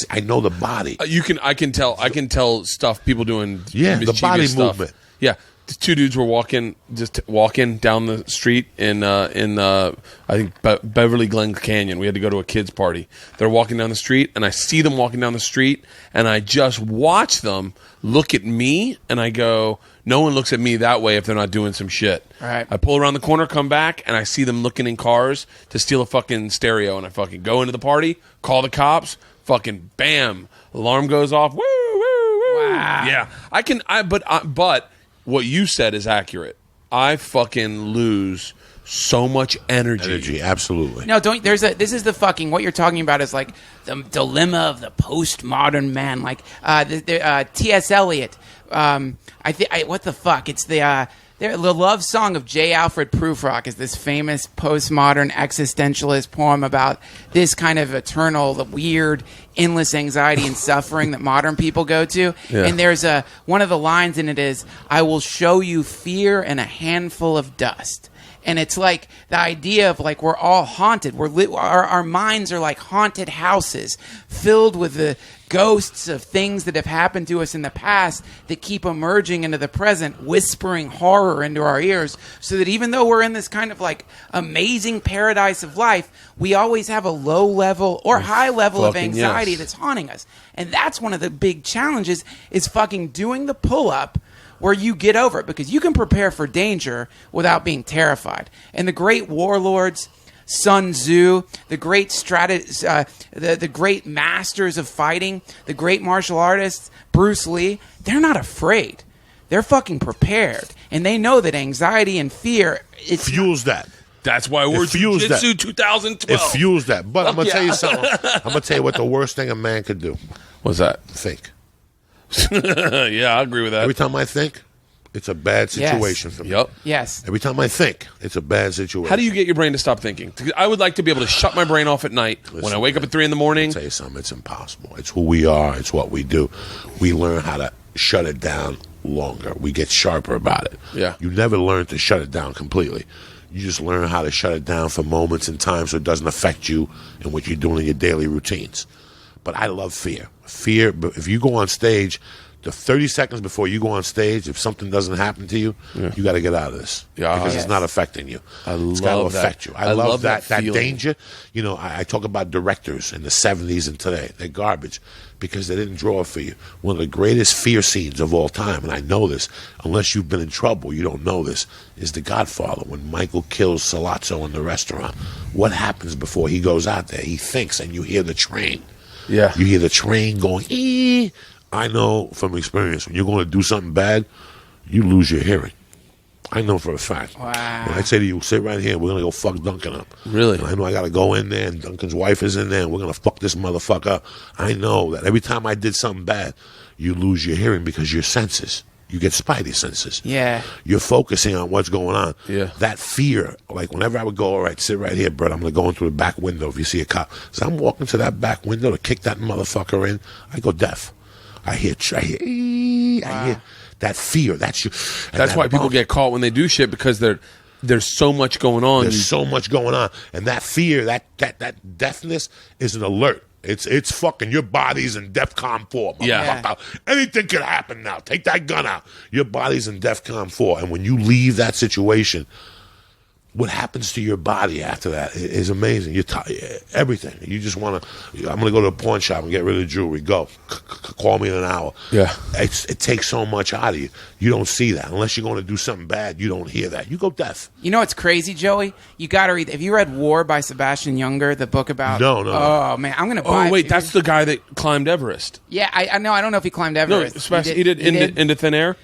I know the body. I can tell stuff people doing. The body stuff. movement. Yeah, the 2 dudes were walking down the street in I think Beverly Glen Canyon. We had to go to a kids party. They're walking down the street, and I see them walking down the street, and I just watch them look at me, and I go, no one looks at me that way if they're not doing some shit. Right. I pull around the corner, come back, and I see them looking in cars to steal a fucking stereo, and I fucking go into the party, call the cops. Fucking bam! Alarm goes off. Woo woo woo! Wow. Yeah, but what you said is accurate. I fucking lose so much energy. Absolutely. No, this is the fucking, what you're talking about is like the dilemma of the postmodern man. Like T.S. Eliot. What the fuck? It's the love song of J. Alfred Prufrock is this famous postmodern existentialist poem about this kind of eternal, weird, endless anxiety and suffering that modern people go to. Yeah. And there's one of the lines in it is, I will show you fear and a handful of dust. And it's like the idea of like we're all haunted. Our minds are like haunted houses filled with the ghosts of things that have happened to us in the past that keep emerging into the present, whispering horror into our ears, so that even though we're in this kind of like amazing paradise of life, we always have a low level or high level of anxiety that's haunting us. And that's one of the big challenges is fucking doing the pull-up where you get over it, because you can prepare for danger without being terrified. And the great warlords, Sun Tzu, the great the great masters of fighting, the great martial artists, Bruce Lee, they're not afraid. They're fucking prepared. And they know that anxiety and fear... It fuels that. That's why we're Jiu-Jitsu 2012. It fuels that. But I'm going to tell you something. I'm going to tell you what the worst thing a man could do. What's that? Think. Yeah, I agree with that. Every time I think, it's a bad situation for me. Yep. Yes. Every time I think, it's a bad situation. How do you get your brain to stop thinking? I would like to be able to shut my brain off at night. When I wake up at 3 in the morning. I'll tell you something. It's impossible. It's who we are. It's what we do. We learn how to shut it down longer. We get sharper about it. Yeah. You never learn to shut it down completely. You just learn how to shut it down for moments and times so it doesn't affect you and what you're doing in your daily routines. But I love fear. Fear, if you go on stage, the 30 seconds before you go on stage, if something doesn't happen to you, you got to get out of this. Yeah. Because it's not affecting you. It's got to affect you. I love that danger. You know, I talk about directors in the 70s and today. They're garbage because they didn't draw for you. One of the greatest fear scenes of all time, and I know this, unless you've been in trouble, you don't know this, is The Godfather, when Michael kills Salazzo in the restaurant. What happens before he goes out there? He thinks, and you hear the train. Yeah. You hear the train going, ee. I know from experience, when you're going to do something bad, you lose your hearing. I know for a fact. Wow. When I say to you, sit right here, we're going to go fuck Duncan up. Really? And I know I got to go in there, and Duncan's wife is in there, and we're going to fuck this motherfucker up. I know that every time I did something bad, you lose your hearing because your senses. You get spidey senses. Yeah. You're focusing on what's going on. Yeah. That fear, like whenever I would go, all right, sit right here, Bert, I'm going to go into the back window if you see a cop. So I'm walking to that back window to kick that motherfucker in. I go deaf. I hear that fear. That's you. That's why people get caught when they do shit, because there's so much going on. There's so much going on, and that fear, that deafness is an alert. It's fucking your body's in DEFCON 4. Yeah. Anything could happen now. Take that gun out. Your body's in DEFCON 4, and when you leave that situation, what happens to your body after that is amazing. You're everything. You just want to. I'm going to go to a pawn shop and get rid of the jewelry. Go. Call me in an hour. Yeah. It takes so much out of you. You don't see that unless you're going to do something bad. You don't hear that. You go deaf. You know what's crazy, Joey? You got to read. Have you read War by Sebastian Junger, the book about? No. Oh man, I'm going to buy. Oh wait, that's the guy that climbed Everest. Yeah, I know. I don't know if he climbed Everest. No, Sebastian, he did Into Thin Air.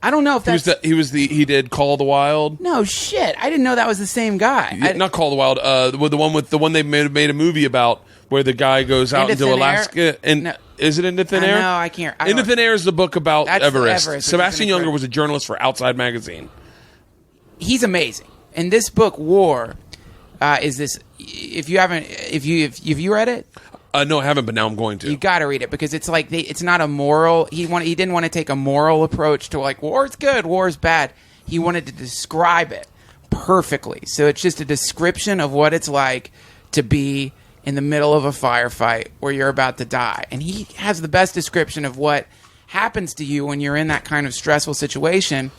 I don't know if that's... He did Call of the Wild. No shit, I didn't know that was the same guy. Not Call of the Wild. The one they made a movie about where the guy goes out into Alaska and no. Is it Into Thin Air? No, I can't. Into Thin Air is the book about Everest. Sebastian Junger was a journalist for Outside Magazine. He's amazing, and this book War is this. If you read it. No, I haven't, but now I'm going to. You got to read it because it's like it's not a moral. He didn't want to take a moral approach to like war's good, war's bad. He wanted to describe it perfectly. So it's just a description of what it's like to be in the middle of a firefight where you're about to die. And he has the best description of what happens to you when you're in that kind of stressful situation.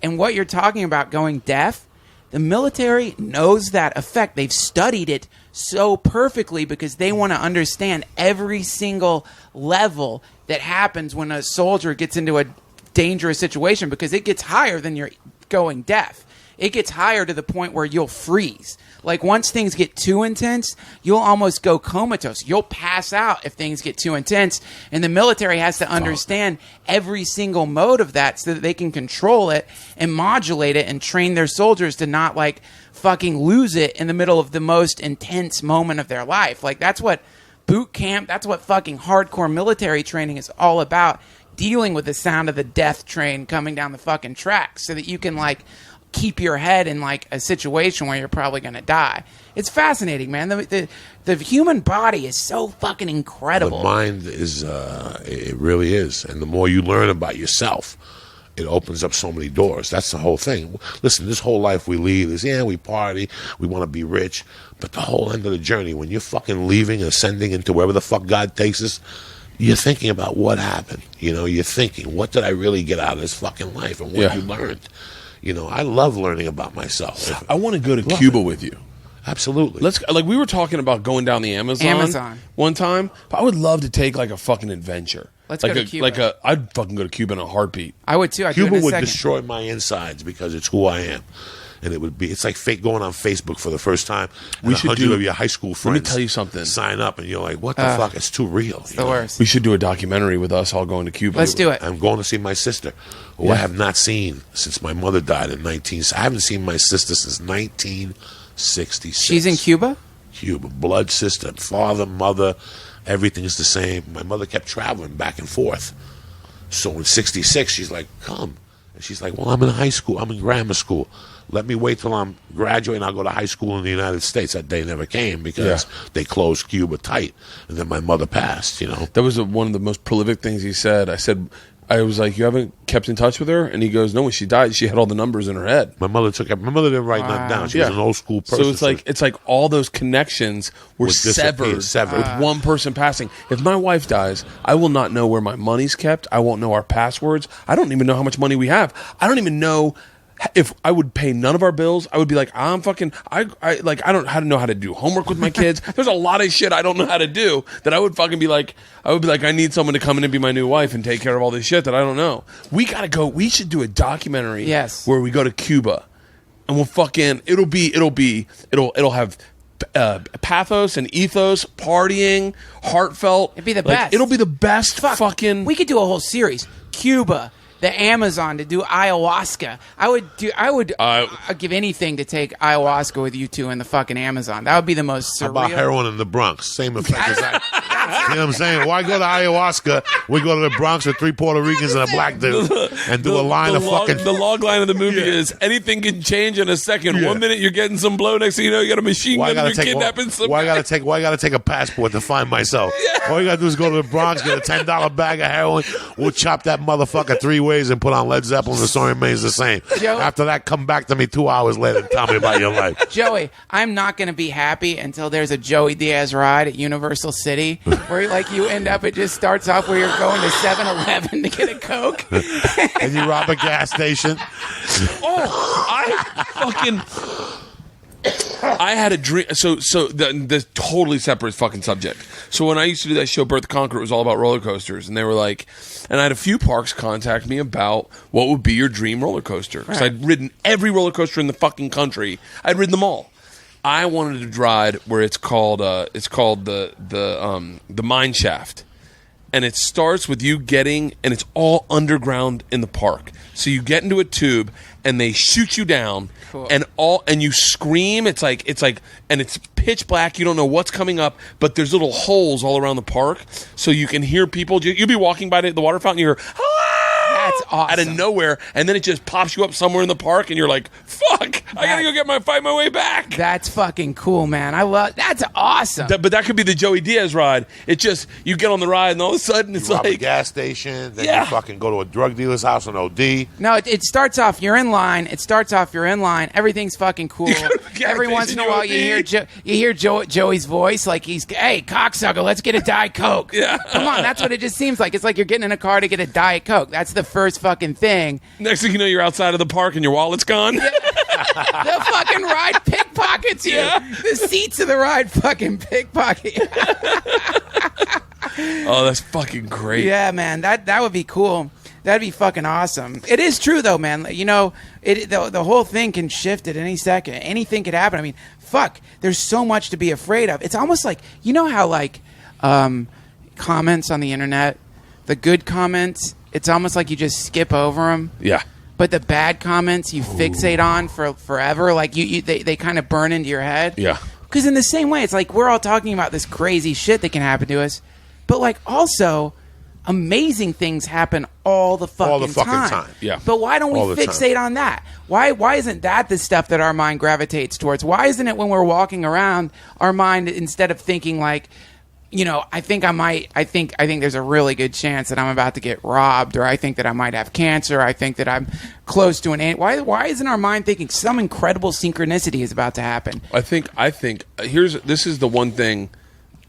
And what you're talking about going deaf, the military knows that effect. They've studied it so perfectly because they want to understand every single level that happens when a soldier gets into a dangerous situation, because it gets higher than you're going deaf. It gets higher to the point where you'll freeze. Like once things get too intense, you'll almost go comatose. You'll pass out if things get too intense. And the military has to understand every single mode of that so that they can control it and modulate it and train their soldiers to not like fucking lose it in the middle of the most intense moment of their life. Like that's what boot camp, that's what fucking hardcore military training is all about. Dealing with the sound of the death train coming down the fucking track so that you can like keep your head in like a situation where you're probably going to die. It's fascinating, man. The human body is so fucking incredible. The mind is, it really is. And the more you learn about yourself it opens up so many doors. That's the whole thing. Listen, this whole life we lead is, we party, we want to be rich, but the whole end of the journey, when you're fucking leaving, ascending into wherever the fuck God takes us, you're thinking about what happened. You're thinking, what did I really get out of this fucking life, and what you learned. I love learning about myself. I want to go to Cuba with you. Absolutely. Let's we were talking about going down the Amazon one time, but I would love to take like a fucking adventure. Let's go to Cuba. I'd fucking go to Cuba in a heartbeat. I would too. Cuba would destroy my insides because it's who I am. And it's like fake going on Facebook for the first time. We should 100 of your high school friends. Let me tell you something. Sign up and you're like, what the fuck? It's too real. It's the worst. We should do a documentary with us all going to Cuba. Let's do it. I'm going to see my sister, who I have not seen since my mother died in I haven't seen my sister since 1966. She's in Cuba? Cuba. Blood sister. Father, mother, everything's the same. My mother kept traveling back and forth. So in 66, she's like, come. And she's like, well, I'm in high school. I'm in grammar school. Let me wait till I'm graduating. I'll go to high school in the United States. That day never came because they closed Cuba tight. And then my mother passed, That was one of the most prolific things he said. I was like, you haven't kept in touch with her? And he goes, no, when she died, she had all the numbers in her head. My mother didn't write nothing down. She was an old school person. So it's like all those connections were severed with one person passing. If my wife dies, I will not know where my money's kept. I won't know our passwords. I don't even know how much money we have. I don't even know if I would pay none of our bills. I would be like, I don't know how to do homework with my kids. There's a lot of shit I don't know how to do that I would fucking be like, I need someone to come in and be my new wife and take care of all this shit that I don't know. We gotta go. We should do a documentary where we go to Cuba and we'll fucking, it'll have pathos and ethos, partying, heartfelt. It'd be the best. It'll be the best fucking. We could do a whole series. Cuba. The Amazon to do ayahuasca. I'd give anything to take ayahuasca with you two in the fucking Amazon. That would be the most surreal. How about heroin in the Bronx? Same effect as that. You know what I'm saying? Why go to ayahuasca? We go to the Bronx with 3 Puerto Ricans and a black dude and do a line of fucking... The log line of the movie is anything can change in a second. 1 minute you're getting some blow, next thing you know you got a machine gun and you're kidnapping some... Why I gotta take a passport to find myself? All you gotta do is go to the Bronx, get a $10 bag of heroin. We'll chop that motherfucker 3 ways and put on Led Zeppelin. The story remains the same. Joey, after that, come back to me 2 hours later and tell me about your life. Joey, I'm not going to be happy until there's a Joey Diaz ride at Universal City where you end up, it just starts off where you're going to 7-Eleven to get a Coke. And you rob a gas station. I had a dream. So the totally separate fucking subject. So when I used to do that show, Bert the Conqueror, it was all about roller coasters, and they were like, and I had a few parks contact me about what would be your dream roller coaster because I'd ridden every roller coaster in the fucking country. I'd ridden them all. I wanted to ride where it's called the mine shaft. And it starts with you getting, and it's all underground in the park. So you get into a tube, and they shoot you down, and you scream. It's like, and it's pitch black. You don't know what's coming up, but there's little holes all around the park, so you can hear people. You'll be walking by the water fountain, you hear, that's awesome. Out of nowhere, and then it just pops you up somewhere in the park, and you're like, "Fuck! I gotta go find my way back." That's fucking cool, man. That's awesome. But that could be the Joey Diaz ride. It just you get on the ride, and all of a sudden it's rob like a gas station. Then you fucking go to a drug dealer's house and OD. No, it starts off. You're in line. Everything's fucking cool. Every once in a while, you hear Joey's voice, like hey, cocksucker, let's get a Diet Coke. Yeah, come on. That's what it just seems like. It's like you're getting in a car to get a Diet Coke. That's the first fucking thing. Next thing you know, you're outside of the park and your wallet's gone. Yeah. The fucking ride pickpockets you. Yeah. The seats of the ride fucking pickpocket. Oh, that's fucking great. Yeah, man. That would be cool. That'd be fucking awesome. It is true though, man. The whole thing can shift at any second. Anything could happen. I mean, fuck. There's so much to be afraid of. It's almost like how comments on the internet, the good comments, it's almost like you just skip over them. Yeah. But the bad comments you fixate on for forever, like they kind of burn into your head. Yeah. Because in the same way, it's like we're all talking about this crazy shit that can happen to us, but like also amazing things happen all the fucking time. Yeah. But why don't we fixate on that? Why isn't that the stuff that our mind gravitates towards? Why isn't it when we're walking around, our mind, instead of thinking like, I think I might. I think there's a really good chance that I'm about to get robbed, or I think that I might have cancer. I think that I'm close to an end. Why isn't our mind thinking some incredible synchronicity is about to happen? I think. This is the one thing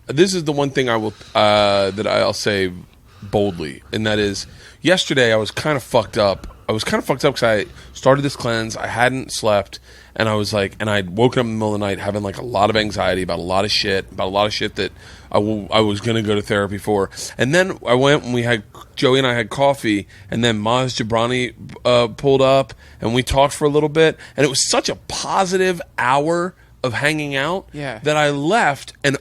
I will that I'll say boldly, and that is, yesterday I was kind of fucked up. Because I started this cleanse. I hadn't slept, and I was like, and I'd woken up in the middle of the night having like a lot of anxiety about a lot of shit that I was going to go to therapy for. And then I went and Joey and I had coffee, and then Maz Jabrani pulled up, and we talked for a little bit, and it was such a positive hour of hanging out that I left, and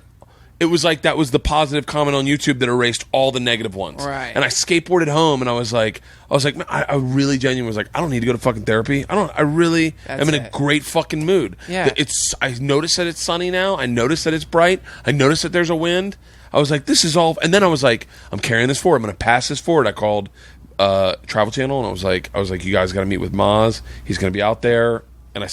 it was like that was the positive comment on YouTube that erased all the negative ones. Right. And I skateboarded home, and I was like, man, I really genuinely was like, I don't need to go to fucking therapy. I really am in a great fucking mood. Yeah. I noticed that it's sunny now. I noticed that it's bright. I noticed that there's a wind. I was like, this is all. And then I was like, I'm carrying this forward. I'm going to pass this forward. I called Travel Channel, and I was like, you guys got to meet with Maz. He's going to be out there. And I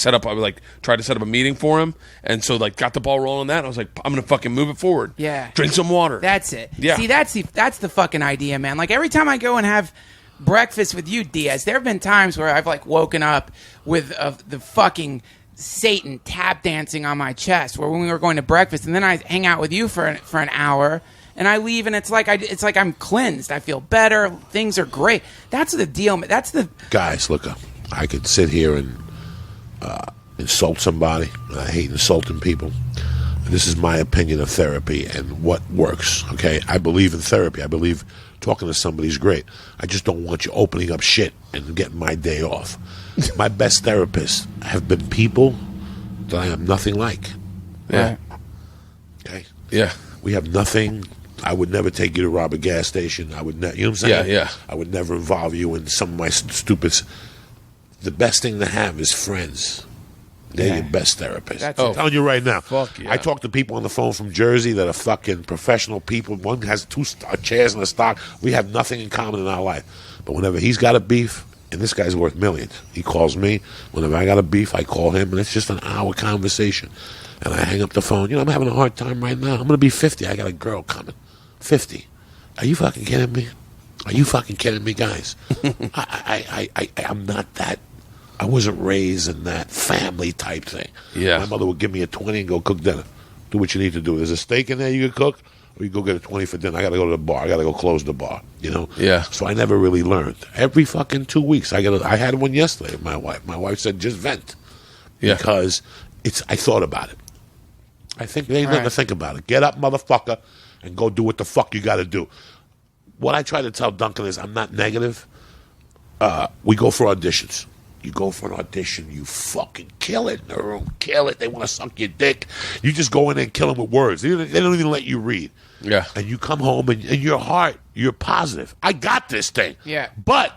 tried to set up a meeting for him. And so, got the ball rolling on that. And I was like, I'm going to fucking move it forward. Yeah. Drink some water. That's it. Yeah. See, that's the fucking idea, man. Like, every time I go and have breakfast with you, Diaz, there have been times where I've, woken up with the fucking Satan tap dancing on my chest, where when we were going to breakfast, and then I hang out with you for an hour, and I leave, and it's like I'm cleansed. I feel better. Things are great. That's the deal. That's the... Guys, look, I could sit here and insult somebody. I hate insulting people. This is my opinion of therapy and what works, okay? I believe in therapy. I believe talking to somebody's great. I just don't want you opening up shit and getting my day off. My best therapists have been people that I am nothing like. Yeah. Okay? Yeah. We have nothing. I would never take you to rob a gas station. I would never, you know what I'm saying? Yeah. I would never involve you in some of my stupid... The best thing to have is friends. They're your best therapist. I'm telling you right now. Fuck yeah. I talk to people on the phone from Jersey that are fucking professional people. One has 2 chairs in the stock. We have nothing in common in our life. But whenever he's got a beef, and this guy's worth millions, he calls me. Whenever I got a beef, I call him, and it's just an hour conversation. And I hang up the phone. I'm having a hard time right now. I'm going to be 50. I got a girl coming. 50. Are you fucking kidding me? Are you fucking kidding me, guys? I'm not that. I wasn't raised in that family type thing. Yeah. My mother would give me a 20 and go cook dinner. Do what you need to do. There's a steak in there you can cook, or you go get a 20 for dinner. I got to go to the bar. I got to go close the bar, Yeah. So I never really learned. Every fucking 2 weeks, I had one yesterday with my wife. My wife said, just vent. Yeah. Because I thought about it. I think there ain't nothing to think about it. Get up, motherfucker, and go do what the fuck you got to do. What I try to tell Duncan is I'm not negative. We go for auditions. You go for an audition, you fucking kill it in the room, kill it. They want to suck your dick. You just go in there and kill them with words. They don't even let you read. Yeah. And you come home and in your heart, you're positive. I got this thing. Yeah. But,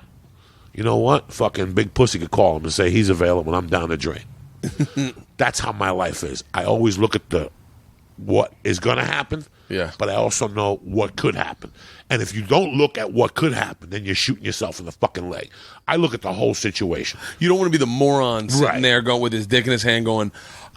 you know what? Fucking Big Pussy could call him and say he's available and I'm down the drain. That's how my life is. I always look at what is going to happen. Yeah. But I also know what could happen. And if you don't look at what could happen, then you're shooting yourself in the fucking leg. I look at the whole situation. You don't want to be the moron sitting there going with his dick in his hand going,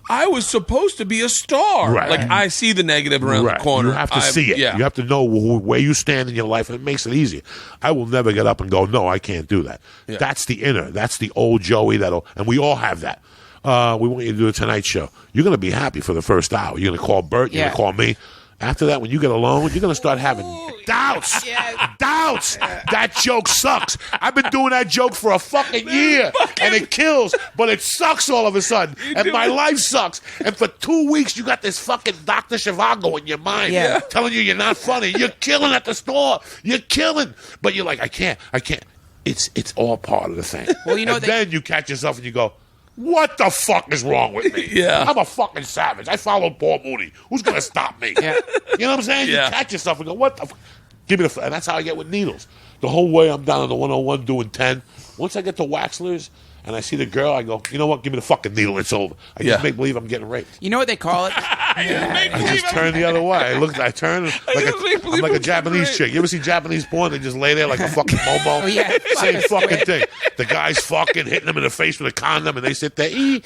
I was supposed to be a star. Right. Like, I see the negative around the corner. You have to see it. Yeah. You have to know where you stand in your life, and it makes it easier. I will never get up and go, no, I can't do that. Yeah. That's the inner. That's the old Joey. And we all have that. We want you to do a Tonight Show. You're going to be happy for the first hour. You're going to call Bert. You're going to call me. After that, when you get alone, you're going to start having doubts. Doubts. That joke sucks. I've been doing that joke for a fucking year, and it kills, but it sucks all of a sudden, and my life sucks. And for 2 weeks, you got this fucking Dr. Zhivago in your mind telling you you're not funny. You're killing at the store. You're killing. But you're like, I can't. It's all part of the thing. Well, then you catch yourself and you go, what the fuck is wrong with me? Yeah. I'm a fucking savage. I followed Paul Mooney. Who's going to stop me? You know what I'm saying? Yeah. You catch yourself and go, what the fuck? Give me and that's how I get with needles. The whole way I'm down on the 101 doing 10. Once I get to Waxler's and I see the girl, I go, you know what? Give me the fucking needle. It's over. I just make believe I'm getting raped. You know what they call it? I just turned the other way. I turned I'm like a Japanese chick. You ever see Japanese porn? They just lay there like a fucking momo. Same fucking thing. The guy's fucking hitting them in the face with a condom, and they sit there, like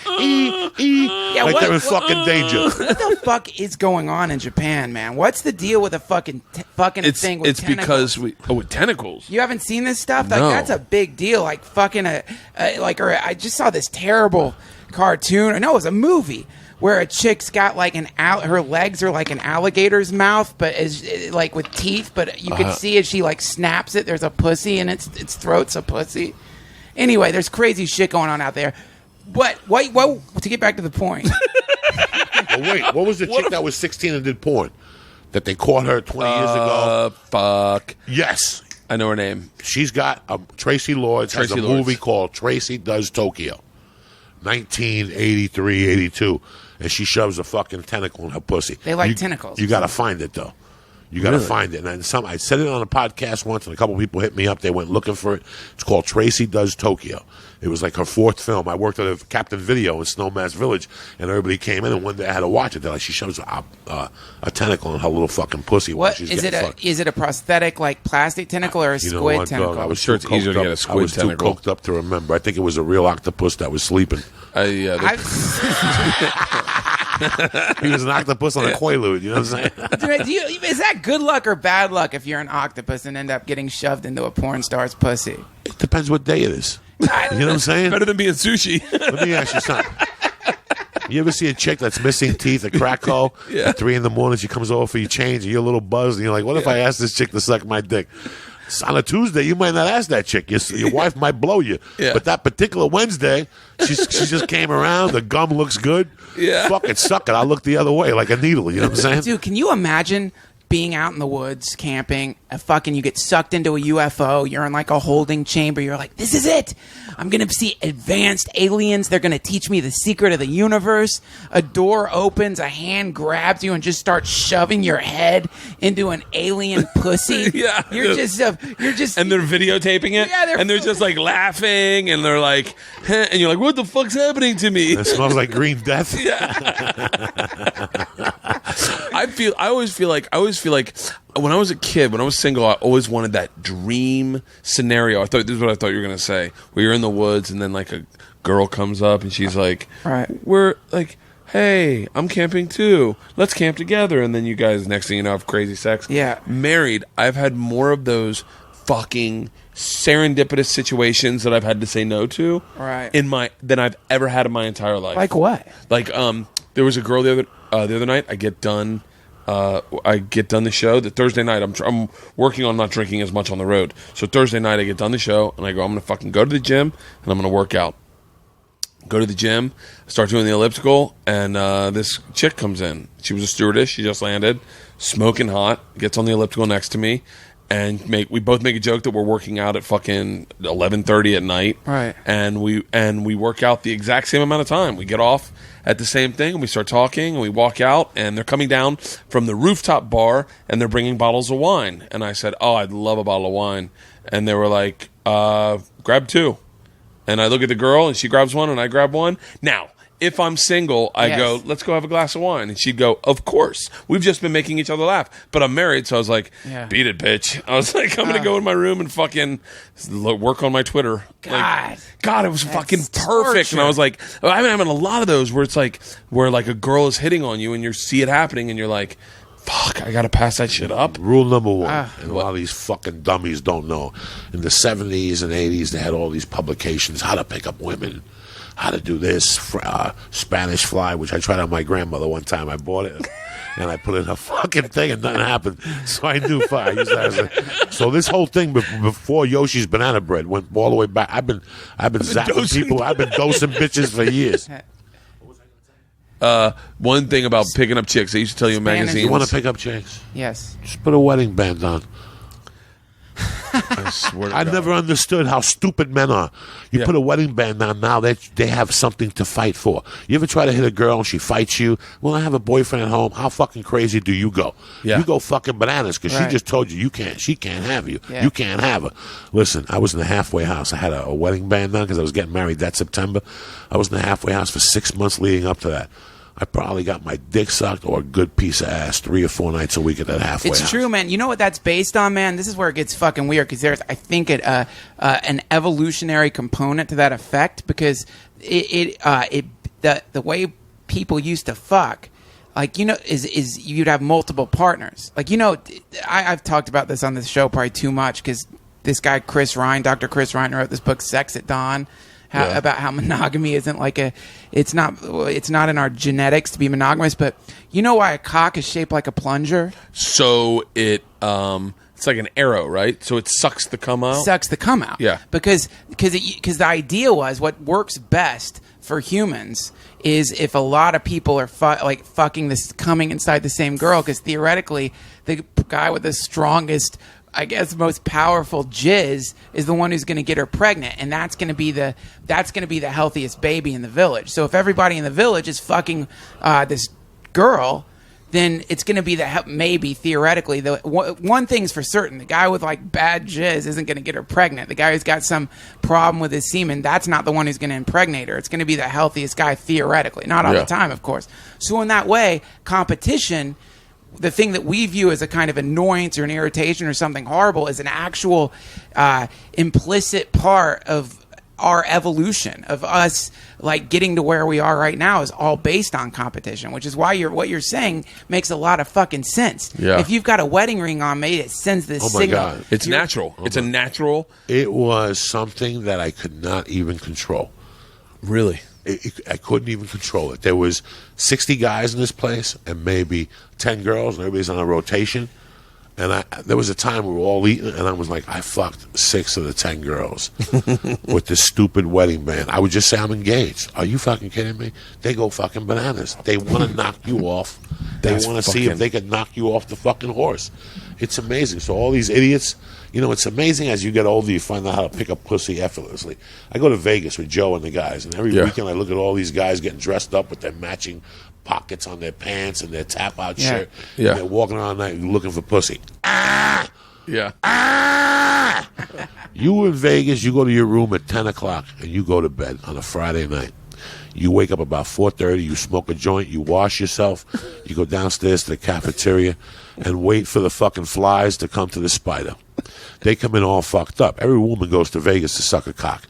they're in fucking danger. What the fuck is going on in Japan, man? What's the deal with a fucking thing with it's tentacles? because with tentacles. You haven't seen this stuff? Like No. that's a big deal. Like fucking I just saw this terrible cartoon. No, it was a movie where a chick's got like her legs are like an alligator's mouth, but is like with teeth. But you can see as she like snaps it, there's a pussy and its throat's a pussy. Anyway, there's crazy shit going on out there. But wait, to get back to the point. Well, wait, what was the chick that was 16 and did porn? That they caught her 20 years ago? Fuck. Yes. I know her name. She's got Tracy Lords has a movie called Tracy Does Tokyo, 1983, 82, and she shoves a fucking tentacle in her pussy. They like tentacles. You got to find it though. You got to find it. And then I said it on a podcast once, and a couple people hit me up. They went looking for it. It's called Tracy Does Tokyo. It was like her fourth film. I worked at a Captain Video in Snowmass Village, and everybody came in, and one day I had to watch it. They're like, she shows a tentacle in her little fucking pussy. What is it? Is it a prosthetic like plastic tentacle or a squid tentacle? I was sure it's easier to get a squid tentacle. I was too coked up to remember. I think it was a real octopus that was sleeping. He was an octopus on a quaalude. You know what I'm saying? Is that good luck or bad luck if you're an octopus and end up getting shoved into a porn star's pussy? It depends what day it is. You know what I'm saying? Better than being sushi. Let me ask you something. You ever see a chick that's missing teeth, a crack hole? At 3 a.m, she comes over for your change, and you're a little buzzed, and you're like, what if I ask this chick to suck my dick? On a Tuesday, you might not ask that chick. Your wife might blow you. But that particular Wednesday, she just came around. The gum looks good. Fuck it, suck it. I'll look the other way like a needle. You know what I'm saying? Dude, can you imagine being out in the woods, camping, you get sucked into a UFO, you're in like a holding chamber, you're like, this is it! I'm gonna see advanced aliens, they're gonna teach me the secret of the universe. A door opens, a hand grabs you and just starts shoving your head into an alien pussy. You're just and they're videotaping it, and they're just like laughing, and they're like, huh, and you're like, what the fuck's happening to me? It smells like green death. I always feel like when I was a kid, when I was single, I always wanted that dream scenario. I thought this is what I thought you were gonna say. Where you're in the woods and then like a girl comes up and she's like, we're like, hey, I'm camping too. Let's camp together. And then you guys, next thing you know, have crazy sex. Married, I've had more of those fucking serendipitous situations that I've had to say no to than I've ever had in my entire life. Like what? Like there was a girl the other night. I get done the show. The Thursday night, I'm working on not drinking as much on the road. So Thursday night, I get done the show, and I go, I'm going to fucking go to the gym, and I'm going to work out. Go to the gym, start doing the elliptical, and this chick comes in. She was a stewardess. She just landed, smoking hot, gets on the elliptical next to me, and we both make a joke that we're working out at fucking 11:30 at night. And we work out the exact same amount of time. We get off at the same thing, and we start talking, and we walk out, and they're coming down from the rooftop bar, and they're bringing bottles of wine. And I said, oh, I'd love a bottle of wine. And they were like, grab 2. And I look at the girl, and she grabs one, and I grab one. Now, if I'm single, I go, let's go have a glass of wine. And she'd go, of course. We've just been making each other laugh. But I'm married, so I was like, beat it, bitch. I was like, I'm going to go in my room and fucking work on my Twitter. God, it was fucking perfect. And I was like, I've been having a lot of those where it's like, where like a girl is hitting on you and you see it happening and you're like, fuck, I got to pass that shit up. Rule number 1, and a lot of these fucking dummies don't know. In the 70s and 80s, they had all these publications, how to pick up women, how to do this, Spanish Fly, which I tried on my grandmother one time. I bought it, and I put it in a fucking thing, and nothing happened. So I knew fire. So this whole thing before Yoshi's Banana Bread went all the way back. I've been zapping people. I've been dosing bitches for years. One thing about picking up chicks, I used to tell you in magazines. You want to pick up chicks? Yes. Just put a wedding band on. I swear to I God. never understood how stupid men are. You put a wedding band on now, they have something to fight for. You ever try to hit a girl and she fights you? Well, I have a boyfriend at home. How fucking crazy do you go? You go fucking bananas because she just told you she can't have you. You can't have her. Listen, I was in the halfway house. I had a wedding band on because I was getting married that September. I was in the halfway house for 6 months leading up to that. I probably got my dick sucked or a good piece of ass 3 or 4 nights a week at that halfway house. It's true, man. You know what that's based on, man? This is where it gets fucking weird because there's, I think, an evolutionary component to that effect because the way people used to fuck, like, you know, is you'd have multiple partners. Like, you know, I've talked about this on this show probably too much because this guy Chris Ryan, Dr. Chris Ryan, wrote this book Sex at Dawn. About how monogamy isn't like it's not in our genetics to be monogamous, but you know why a cock is shaped like a plunger? So it's like an arrow, right? So it sucks the cum out. Sucks the cum out. Yeah. Because the idea was what works best for humans is if a lot of people are fucking this coming inside the same girl, because theoretically the guy with the strongest, I guess, most powerful jizz is the one who's going to get her pregnant, and that's going to be the healthiest baby in the village. So if everybody in the village is fucking this girl, then it's going to be maybe theoretically the one thing's for certain: the guy with like bad jizz isn't going to get her pregnant. The guy who's got some problem with his semen, that's not the one who's going to impregnate her. It's going to be the healthiest guy theoretically, not all the time, of course. So in that way, competition, the thing that we view as a kind of annoyance or an irritation or something horrible, is an actual implicit part of our evolution, of us like getting to where we are right now, is all based on competition, which is why what you're saying makes a lot of fucking sense. Yeah. If you've got a wedding ring on, maybe it sends this signal. God. It's natural. It's a natural. It was something that I could not even control. Really? I couldn't even control it. There was 60 guys in this place and maybe 10 girls, and everybody's on a rotation. And there was a time we were all eating, and I was like, I fucked 6 of the 10 girls with this stupid wedding band. I would just say I'm engaged. Are you fucking kidding me? They go fucking bananas. They want to knock you off. They want to see if they can knock you off the fucking horse. It's amazing. So all these idiots, you know, it's amazing as you get older, you find out how to pick up pussy effortlessly. I go to Vegas with Joe and the guys, and every weekend I look at all these guys getting dressed up with their matching pockets on their pants and their tap-out shirt. Yeah. And they're walking around at night looking for pussy. Ah! Yeah. Ah! You in Vegas, you go to your room at 10 o'clock, and you go to bed on a Friday night. You wake up about 4:30, you smoke a joint, you wash yourself, you go downstairs to the cafeteria and wait for the fucking flies to come to the spider. They come in all fucked up. Every woman goes to Vegas to suck a cock.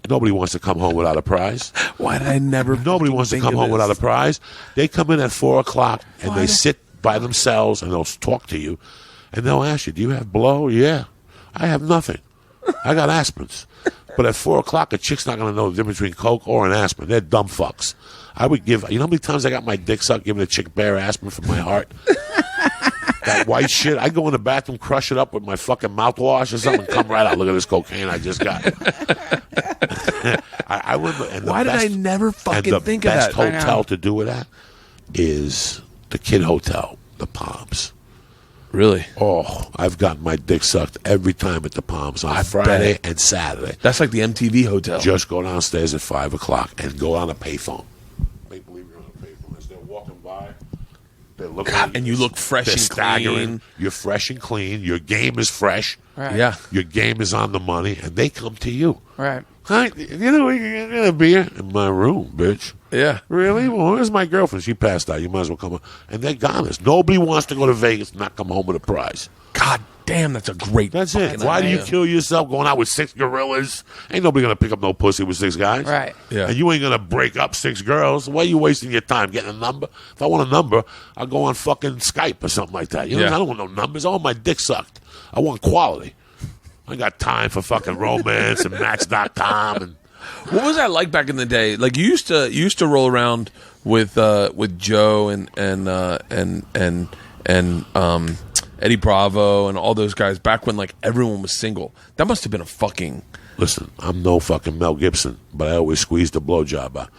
Nobody wants to come home without a prize. Why did I never? Nobody wants to come home without a prize. They come in at 4 o'clock and they sit by themselves and they'll talk to you and they'll ask you, do you have blow? Yeah. I have nothing. I got aspirins. But at 4 o'clock, a chick's not going to know the difference between Coke or an aspirin. They're dumb fucks. I would give, you know how many times I got my dick sucked giving a chick bare aspirin for my heart? That white shit. I go in the bathroom, crush it up with my fucking mouthwash or something, and come right out. Look at this cocaine I just got. I remember. And why did I never fucking think of that? The best hotel to do it at is the Kid Hotel, the Palms. Really? Oh, I've gotten my dick sucked every time at the Palms on Friday and Saturday. That's like the MTV hotel. Just go downstairs at 5 o'clock and go on a payphone. Make believe you're on a payphone. As they're walking by, they're looking at you. And you look fresh and clean. You're fresh and clean. Your game is fresh. Right. Yeah. Your game is on the money, and they come to you. Right. Hi, you know, we can get a beer in my room, bitch. Yeah. Really? Well, where's my girlfriend? She passed out. You might as well come on. And they're goners. Nobody wants to go to Vegas and not come home with a prize. God damn, that's a great. That's it. Why do you kill yourself going out with 6 gorillas? Ain't nobody going to pick up no pussy with 6 guys. Right. Yeah. And you ain't going to break up 6 girls. Why are you wasting your time getting a number? If I want a number, I'll go on fucking Skype or something like that. You know, I don't want no numbers. I want my dick sucked. I want quality. I ain't got time for fucking romance and Match.com and. What was that like back in the day? Like you used to roll around with Joe and Eddie Bravo and all those guys back when like everyone was single. That must have been a fucking. Listen, I'm no fucking Mel Gibson, but I always squeeze the blowjob out.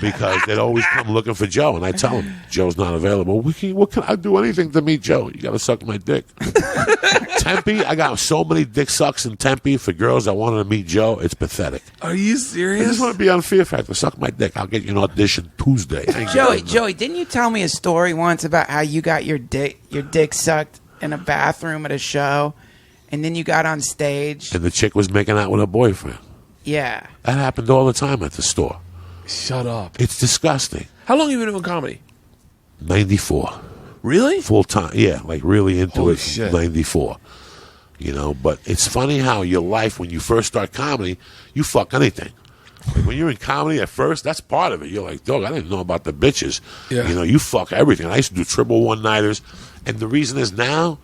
Because they'd always come looking for Joe, and I tell them, Joe's not available. What can I do anything to meet Joe? You got to suck my dick. Tempe, I got so many dick sucks in Tempe for girls that wanted to meet Joe. It's pathetic. Are you I serious? just want to be on Fear Factor. Suck my dick. I'll get you an audition Tuesday. Joey, didn't you tell me a story once about how you got your dick sucked in a bathroom at a show? And then you got on stage. And the chick was making out with her boyfriend. Yeah. That happened all the time at the store. Shut up. It's disgusting. How long have you been doing comedy? 94. Really? Full time. Yeah, like really into Holy it. shit. 94. You know, but it's funny how your life, when you first start comedy, you fuck anything. Like when you're in comedy at first, that's part of it. You're like, dog, I didn't know about the bitches. Yeah. You know, you fuck everything. I used to do triple one-nighters. And the reason is now,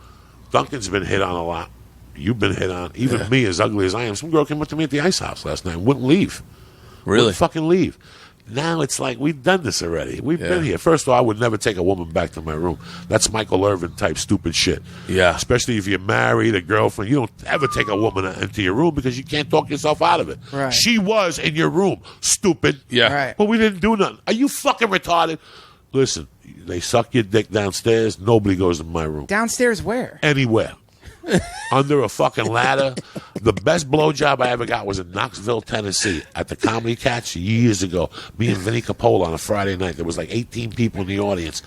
Duncan's been hit on a lot. You've been hit on. Even me, as ugly as I am. Some girl came up to me at the Ice House last night and wouldn't leave. Really? Wouldn't fucking leave. Now it's like, we've done this already. We've been here. First of all, I would never take a woman back to my room. That's Michael Irvin type stupid shit. Yeah. Especially if you're married, a girlfriend. You don't ever take a woman into your room because you can't talk yourself out of it. Right. She was in your room, stupid. Yeah. Right. But we didn't do nothing. Are you fucking retarded? Listen, they suck your dick downstairs. Nobody goes to my room. Downstairs where? Anywhere. Under a fucking ladder. The best blowjob I ever got was in Knoxville, Tennessee, at the Comedy Catch years ago. Me and Vinny Capola on a Friday night. There was like 18 people in the audience.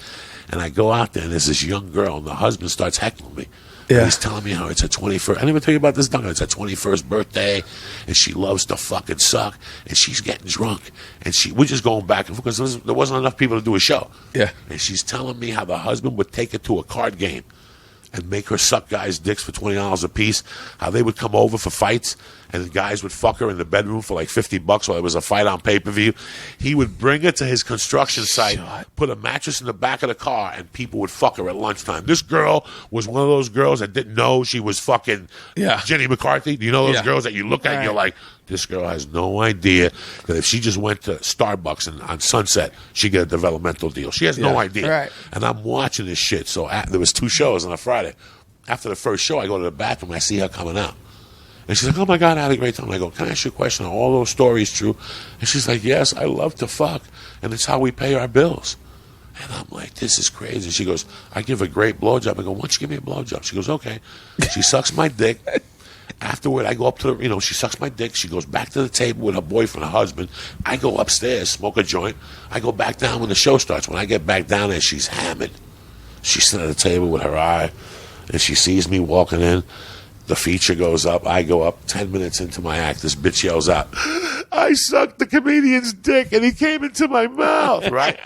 And I go out there, and there's this young girl, and the husband starts heckling me. Yeah. And he's telling me how it's her 21st. I didn't even tell you about this, Duncan. It's her 21st birthday, and she loves to fucking suck, and she's getting drunk. And we're just going back and forth because there wasn't enough people to do a show. Yeah. And she's telling me how the husband would take her to a card game and make her suck guys' dicks for $20 a piece, how they would come over for fights, and the guys would fuck her in the bedroom for like $50 while there was a fight on pay-per-view. He would bring her to his construction site, put a mattress in the back of the car, and people would fuck her at lunchtime. This girl was one of those girls that didn't know she was fucking Jenny McCarthy. Do you know those girls that you look at and you're like, this girl has no idea that if she just went to Starbucks on Sunset, she'd get a developmental deal. She has no idea. Right. And I'm watching this shit. So there was 2 shows on a Friday. After the first show, I go to the bathroom. I see her coming out. And she's like, oh, my God, I had a great time. I go, can I ask you a question? Are all those stories true? And she's like, yes, I love to fuck. And it's how we pay our bills. And I'm like, this is crazy. She goes, I give a great blowjob. I go, why don't you give me a blowjob? She goes, okay. She sucks my dick. Afterward, I go up to the, she sucks my dick. She goes back to the table with her boyfriend, her husband. I go upstairs, smoke a joint. I go back down when the show starts. When I get back down there, she's hammered. She's sitting at the table with her eye, and she sees me walking in. The feature goes up. I go up. 10 minutes into my act, this bitch yells out, I sucked the comedian's dick, and he came into my mouth, right?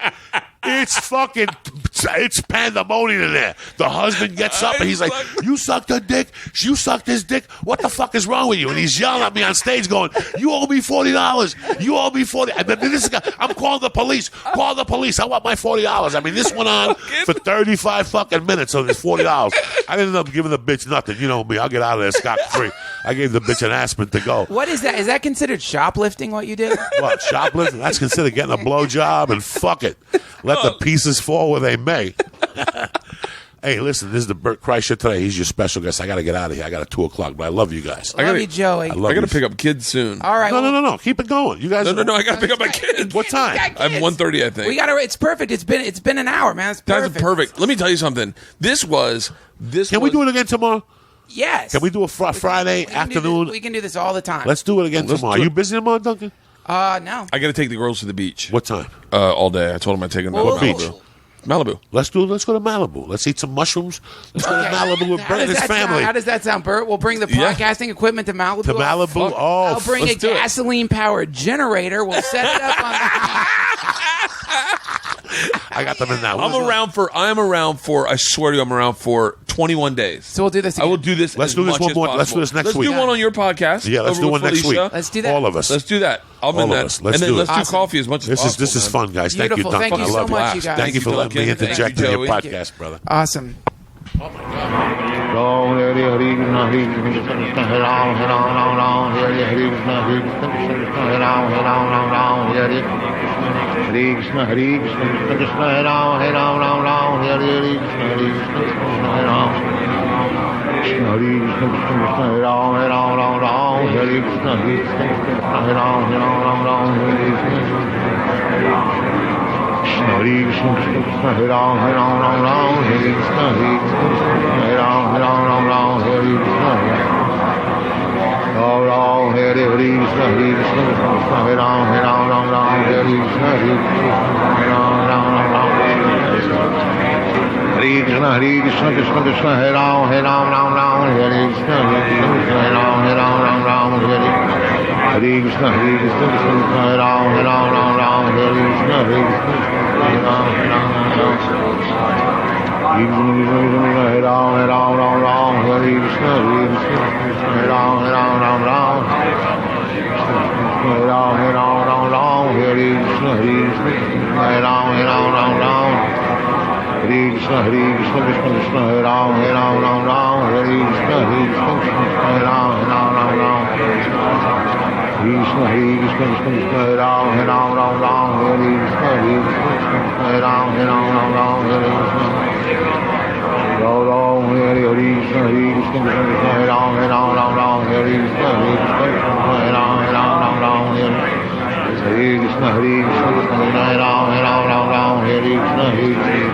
It's pandemonium in there. The husband gets up and he's like, you sucked her dick? You sucked his dick? What the fuck is wrong with you? And he's yelling at me on stage going, you owe me $40. You owe me $40. And then this guy, I'm calling the police. Call the police. I want my $40. I mean, this went on for 35 fucking minutes, so it's $40. I ended up giving the bitch nothing. You know me. I'll get out of there scot-free. I gave the bitch an aspirin to go. What is that? Is that considered shoplifting, what you did? What, shoplifting? That's considered getting a blowjob, and fuck it. Let the pieces fall where they may. Hey, listen, this is the Bert Kreischer today. He's your special guest. I got to get out of here. I got a 2 o'clock, but I love you guys. I love you, Joey. I got to pick up kids soon. All right. No. Keep it going. You guys. No. I got to pick up my kids. What time? I'm 1:30, I think. We got to. It's perfect. It's been an hour, man. It's perfect. That's perfect. Let me tell you something. Can we do it again tomorrow? Yes. Can we do a Friday afternoon? We can do this all the time. Let's do it again tomorrow. Are you busy tomorrow, Duncan? No. I got to take the girls to the beach. What time? All day. I told them I'd take them to What Malibu. beach? Malibu. Let's go to Malibu. Let's eat some mushrooms. Let's go to Malibu with Bert and his family. How does that sound, Bert? We'll bring the podcasting equipment to Malibu. To Malibu? I'll bring a gasoline-powered generator. We'll set it up on the I got them in that. I'm around for, I swear to you, I'm around for 21 days. So we'll do this again. I will do this. Let's do this one more. Let's do this next week. Let's do one on your podcast. Yeah, let's do one next week. Let's do that. All of us. Let's do that. I'm in that. Let's do coffee as much as possible. This is fun, guys. Thank you, Beautiful. Duncan. Thank you I love so much, you guys. Thank you for letting me interject in your podcast, brother. Awesome. Hare Krishna, Hare Krishna, Krishna Krishna, Hare Ram, Hare Ram, Ram Ram, Hare Krishna, Hare Ram. Krishna Hare Krishna, Krishna Krishna, Hare Ram, Hare Ram, Ram Ram, Hare Krishna, Hare Ram, Hare Ram, Ram Ram, Hare Krishna. Krishna Hare Krishna, Krishna Krishna, Hare Ram, Hare Ram, Ram Ram, Hare Krishna, Hare Ram, Hare Ram, Ram Ram, Hare Krishna. Ram Ram, Hare Krishna, Hare Krishna, Krishna Hare Ram, Hare Ram, Ram Ram, Hare Krishna, Hare Ram, Ram Ram, Hare Krishna, Hare Krishna, Krishna Krishna, Hare Ram, Hare Ram, Ram Ram, Hare Krishna, Hare Krishna, Hare Ram, Hare Ram, Ram Ram, Hare Hare Krishna, Hare Krishna, Krishna Krishna, Hare Ram, Hare Krishna, Hare Krishna, Hare Ram, Hare Ram. Hare Ram, Hare Krishna, Hare Krishna, Hare Ram, Hare Ram, Hare Ram, Hare Krishna, Hare Krishna, Hare Ram, Hare Ram, Hare Krishna, Hare Krishna, Krishna Krishna, Hare Ram, Hare Ram, Hare Krishna, Hare Krishna, Hare Ram, Hare Ram, Krishna, Hare Krishna, Krishna Krishna, Hare Ram, Hare Ram, Hare Krishna, Hare Krishna, Hare Ram, Hare Ram, Hare Krishna. Ram, Hare Krishna, Hare Krishna, Krishna Krishna, Hare Ram, Hare Ram, Hare Krishna, Hare Krishna, Hare Ram, Hare Ram, Hare Krishna, Hare Krishna, Krishna Krishna, Hare Ram, Hare Ram, Hare Krishna, Hare Krishna,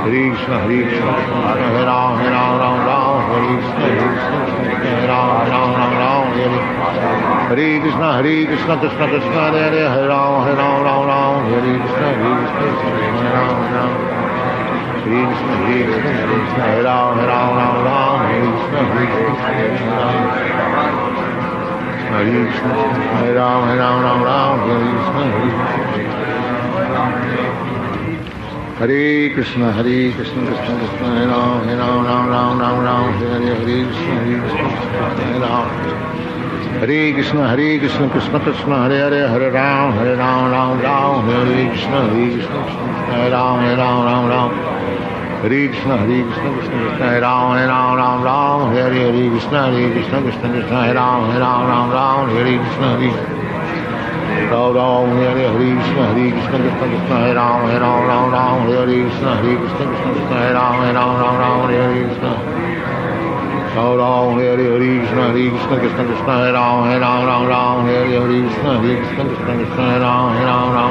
Hare Krishna, Hare Krishna, Hare Ram, Hare Ram, Hare Krishna, Hare Krishna, Hare Ram, Hare Krishna, Hare Krishna, Krishna Krishna, Hare Ram, Hare Ram, Hare Krishna, Hare Krishna, Hare Ram, Hare Krishna, Hare Krishna, Hare Ram, Hare Ram, Hare Krishna, Hare Krishna, Hare Krishna, Hare Ram, Hare Ram, Hare Krishna, Hare Krishna, Hare Krishna, Krishna Krishna, Hare Ram, Hare Ram, Hare Krishna, Hare Ram. Hare Krishna, Hare Krishna, Krishna Krishna, Hare Hare, Hare Ram, Hare Ram, Hare Krishna, Hare Krishna, Hare Ram, Hare Ram, Hare Krishna, Hare Krishna, Krishna Krishna, Hare Ram, Hare Ram, Hare Krishna, Hare Krishna, Krishna Krishna, Hare Ram, Hare Ram, Hare Krishna, Hare Ram, Hare Krishna, Hare Krishna, Krishna Krishna, Hare Ram, Hare Ram, Hare Krishna, Hare Krishna, Krishna Krishna, Hare Ram, Hare Ram, Hare Krishna. Ram, Hare Krishna, Hare Krishna, Krishna Krishna, Hare Ram, Hare Ram, Hare Krishna, Hare Krishna, Krishna Krishna, Hare Ram, Hare Ram, Hare Krishna, Hare Krishna, Krishna Krishna, Hare Ram, Hare Ram, Hare Krishna, Hare Krishna, Krishna Krishna, Hare Ram, Hare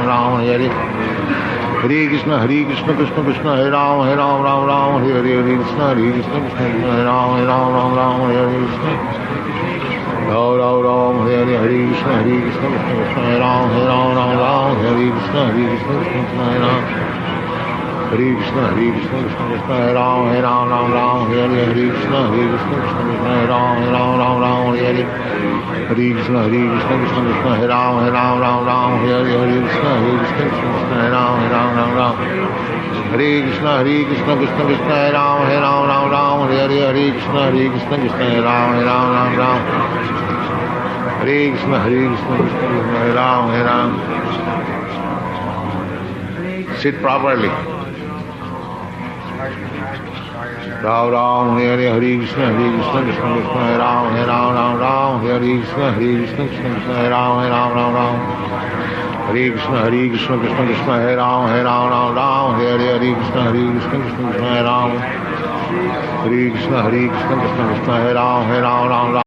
Ram, Hare Krishna. Ram, Hare Krishna, Hare Krishna, Krishna Krishna, Hare Ram, Hare Ram, Hare Krishna, Hare Krishna, Krishna Krishna, Hare Ram. Hare Krishna, Hare Krishna, Krishna Krishna, Hare Ram, Hare Ram, Hare Krishna, Hare Krishna, Krishna Krishna, Hare Ram, Hare Ram, Hare Krishna, Hare Krishna, Krishna Krishna, Hare Ram, Hare Ram, Hare Krishna, Hare Krishna, Krishna Krishna, Hare Ram, Hare Ram, Hare Krishna, Hare Krishna, Krishna Krishna, Hare Ram, Hare Ram, Hare Krishna, Hare Krishna, Krishna Hare Ram, Hare Ram, Hare Krishna, Hare Krishna, Krishna Krishna, Hare Ram, Hare Ram. Sit properly. Ram, Hare Krishna, Hare Krishna, Krishna Krishna, Hare Ram, Hare Ram, Hare Krishna, Hare Krishna, Krishna Krishna, Hare Ram, Hare Ram, Hare Krishna, Hare Krishna, Krishna Krishna, Hare Ram, Hare Ram, Hare Krishna, Hare Krishna, Krishna Krishna, Hare Ram, Hare Krishna, Hare Krishna, Krishna Krishna, Hare Ram, Hare Ram,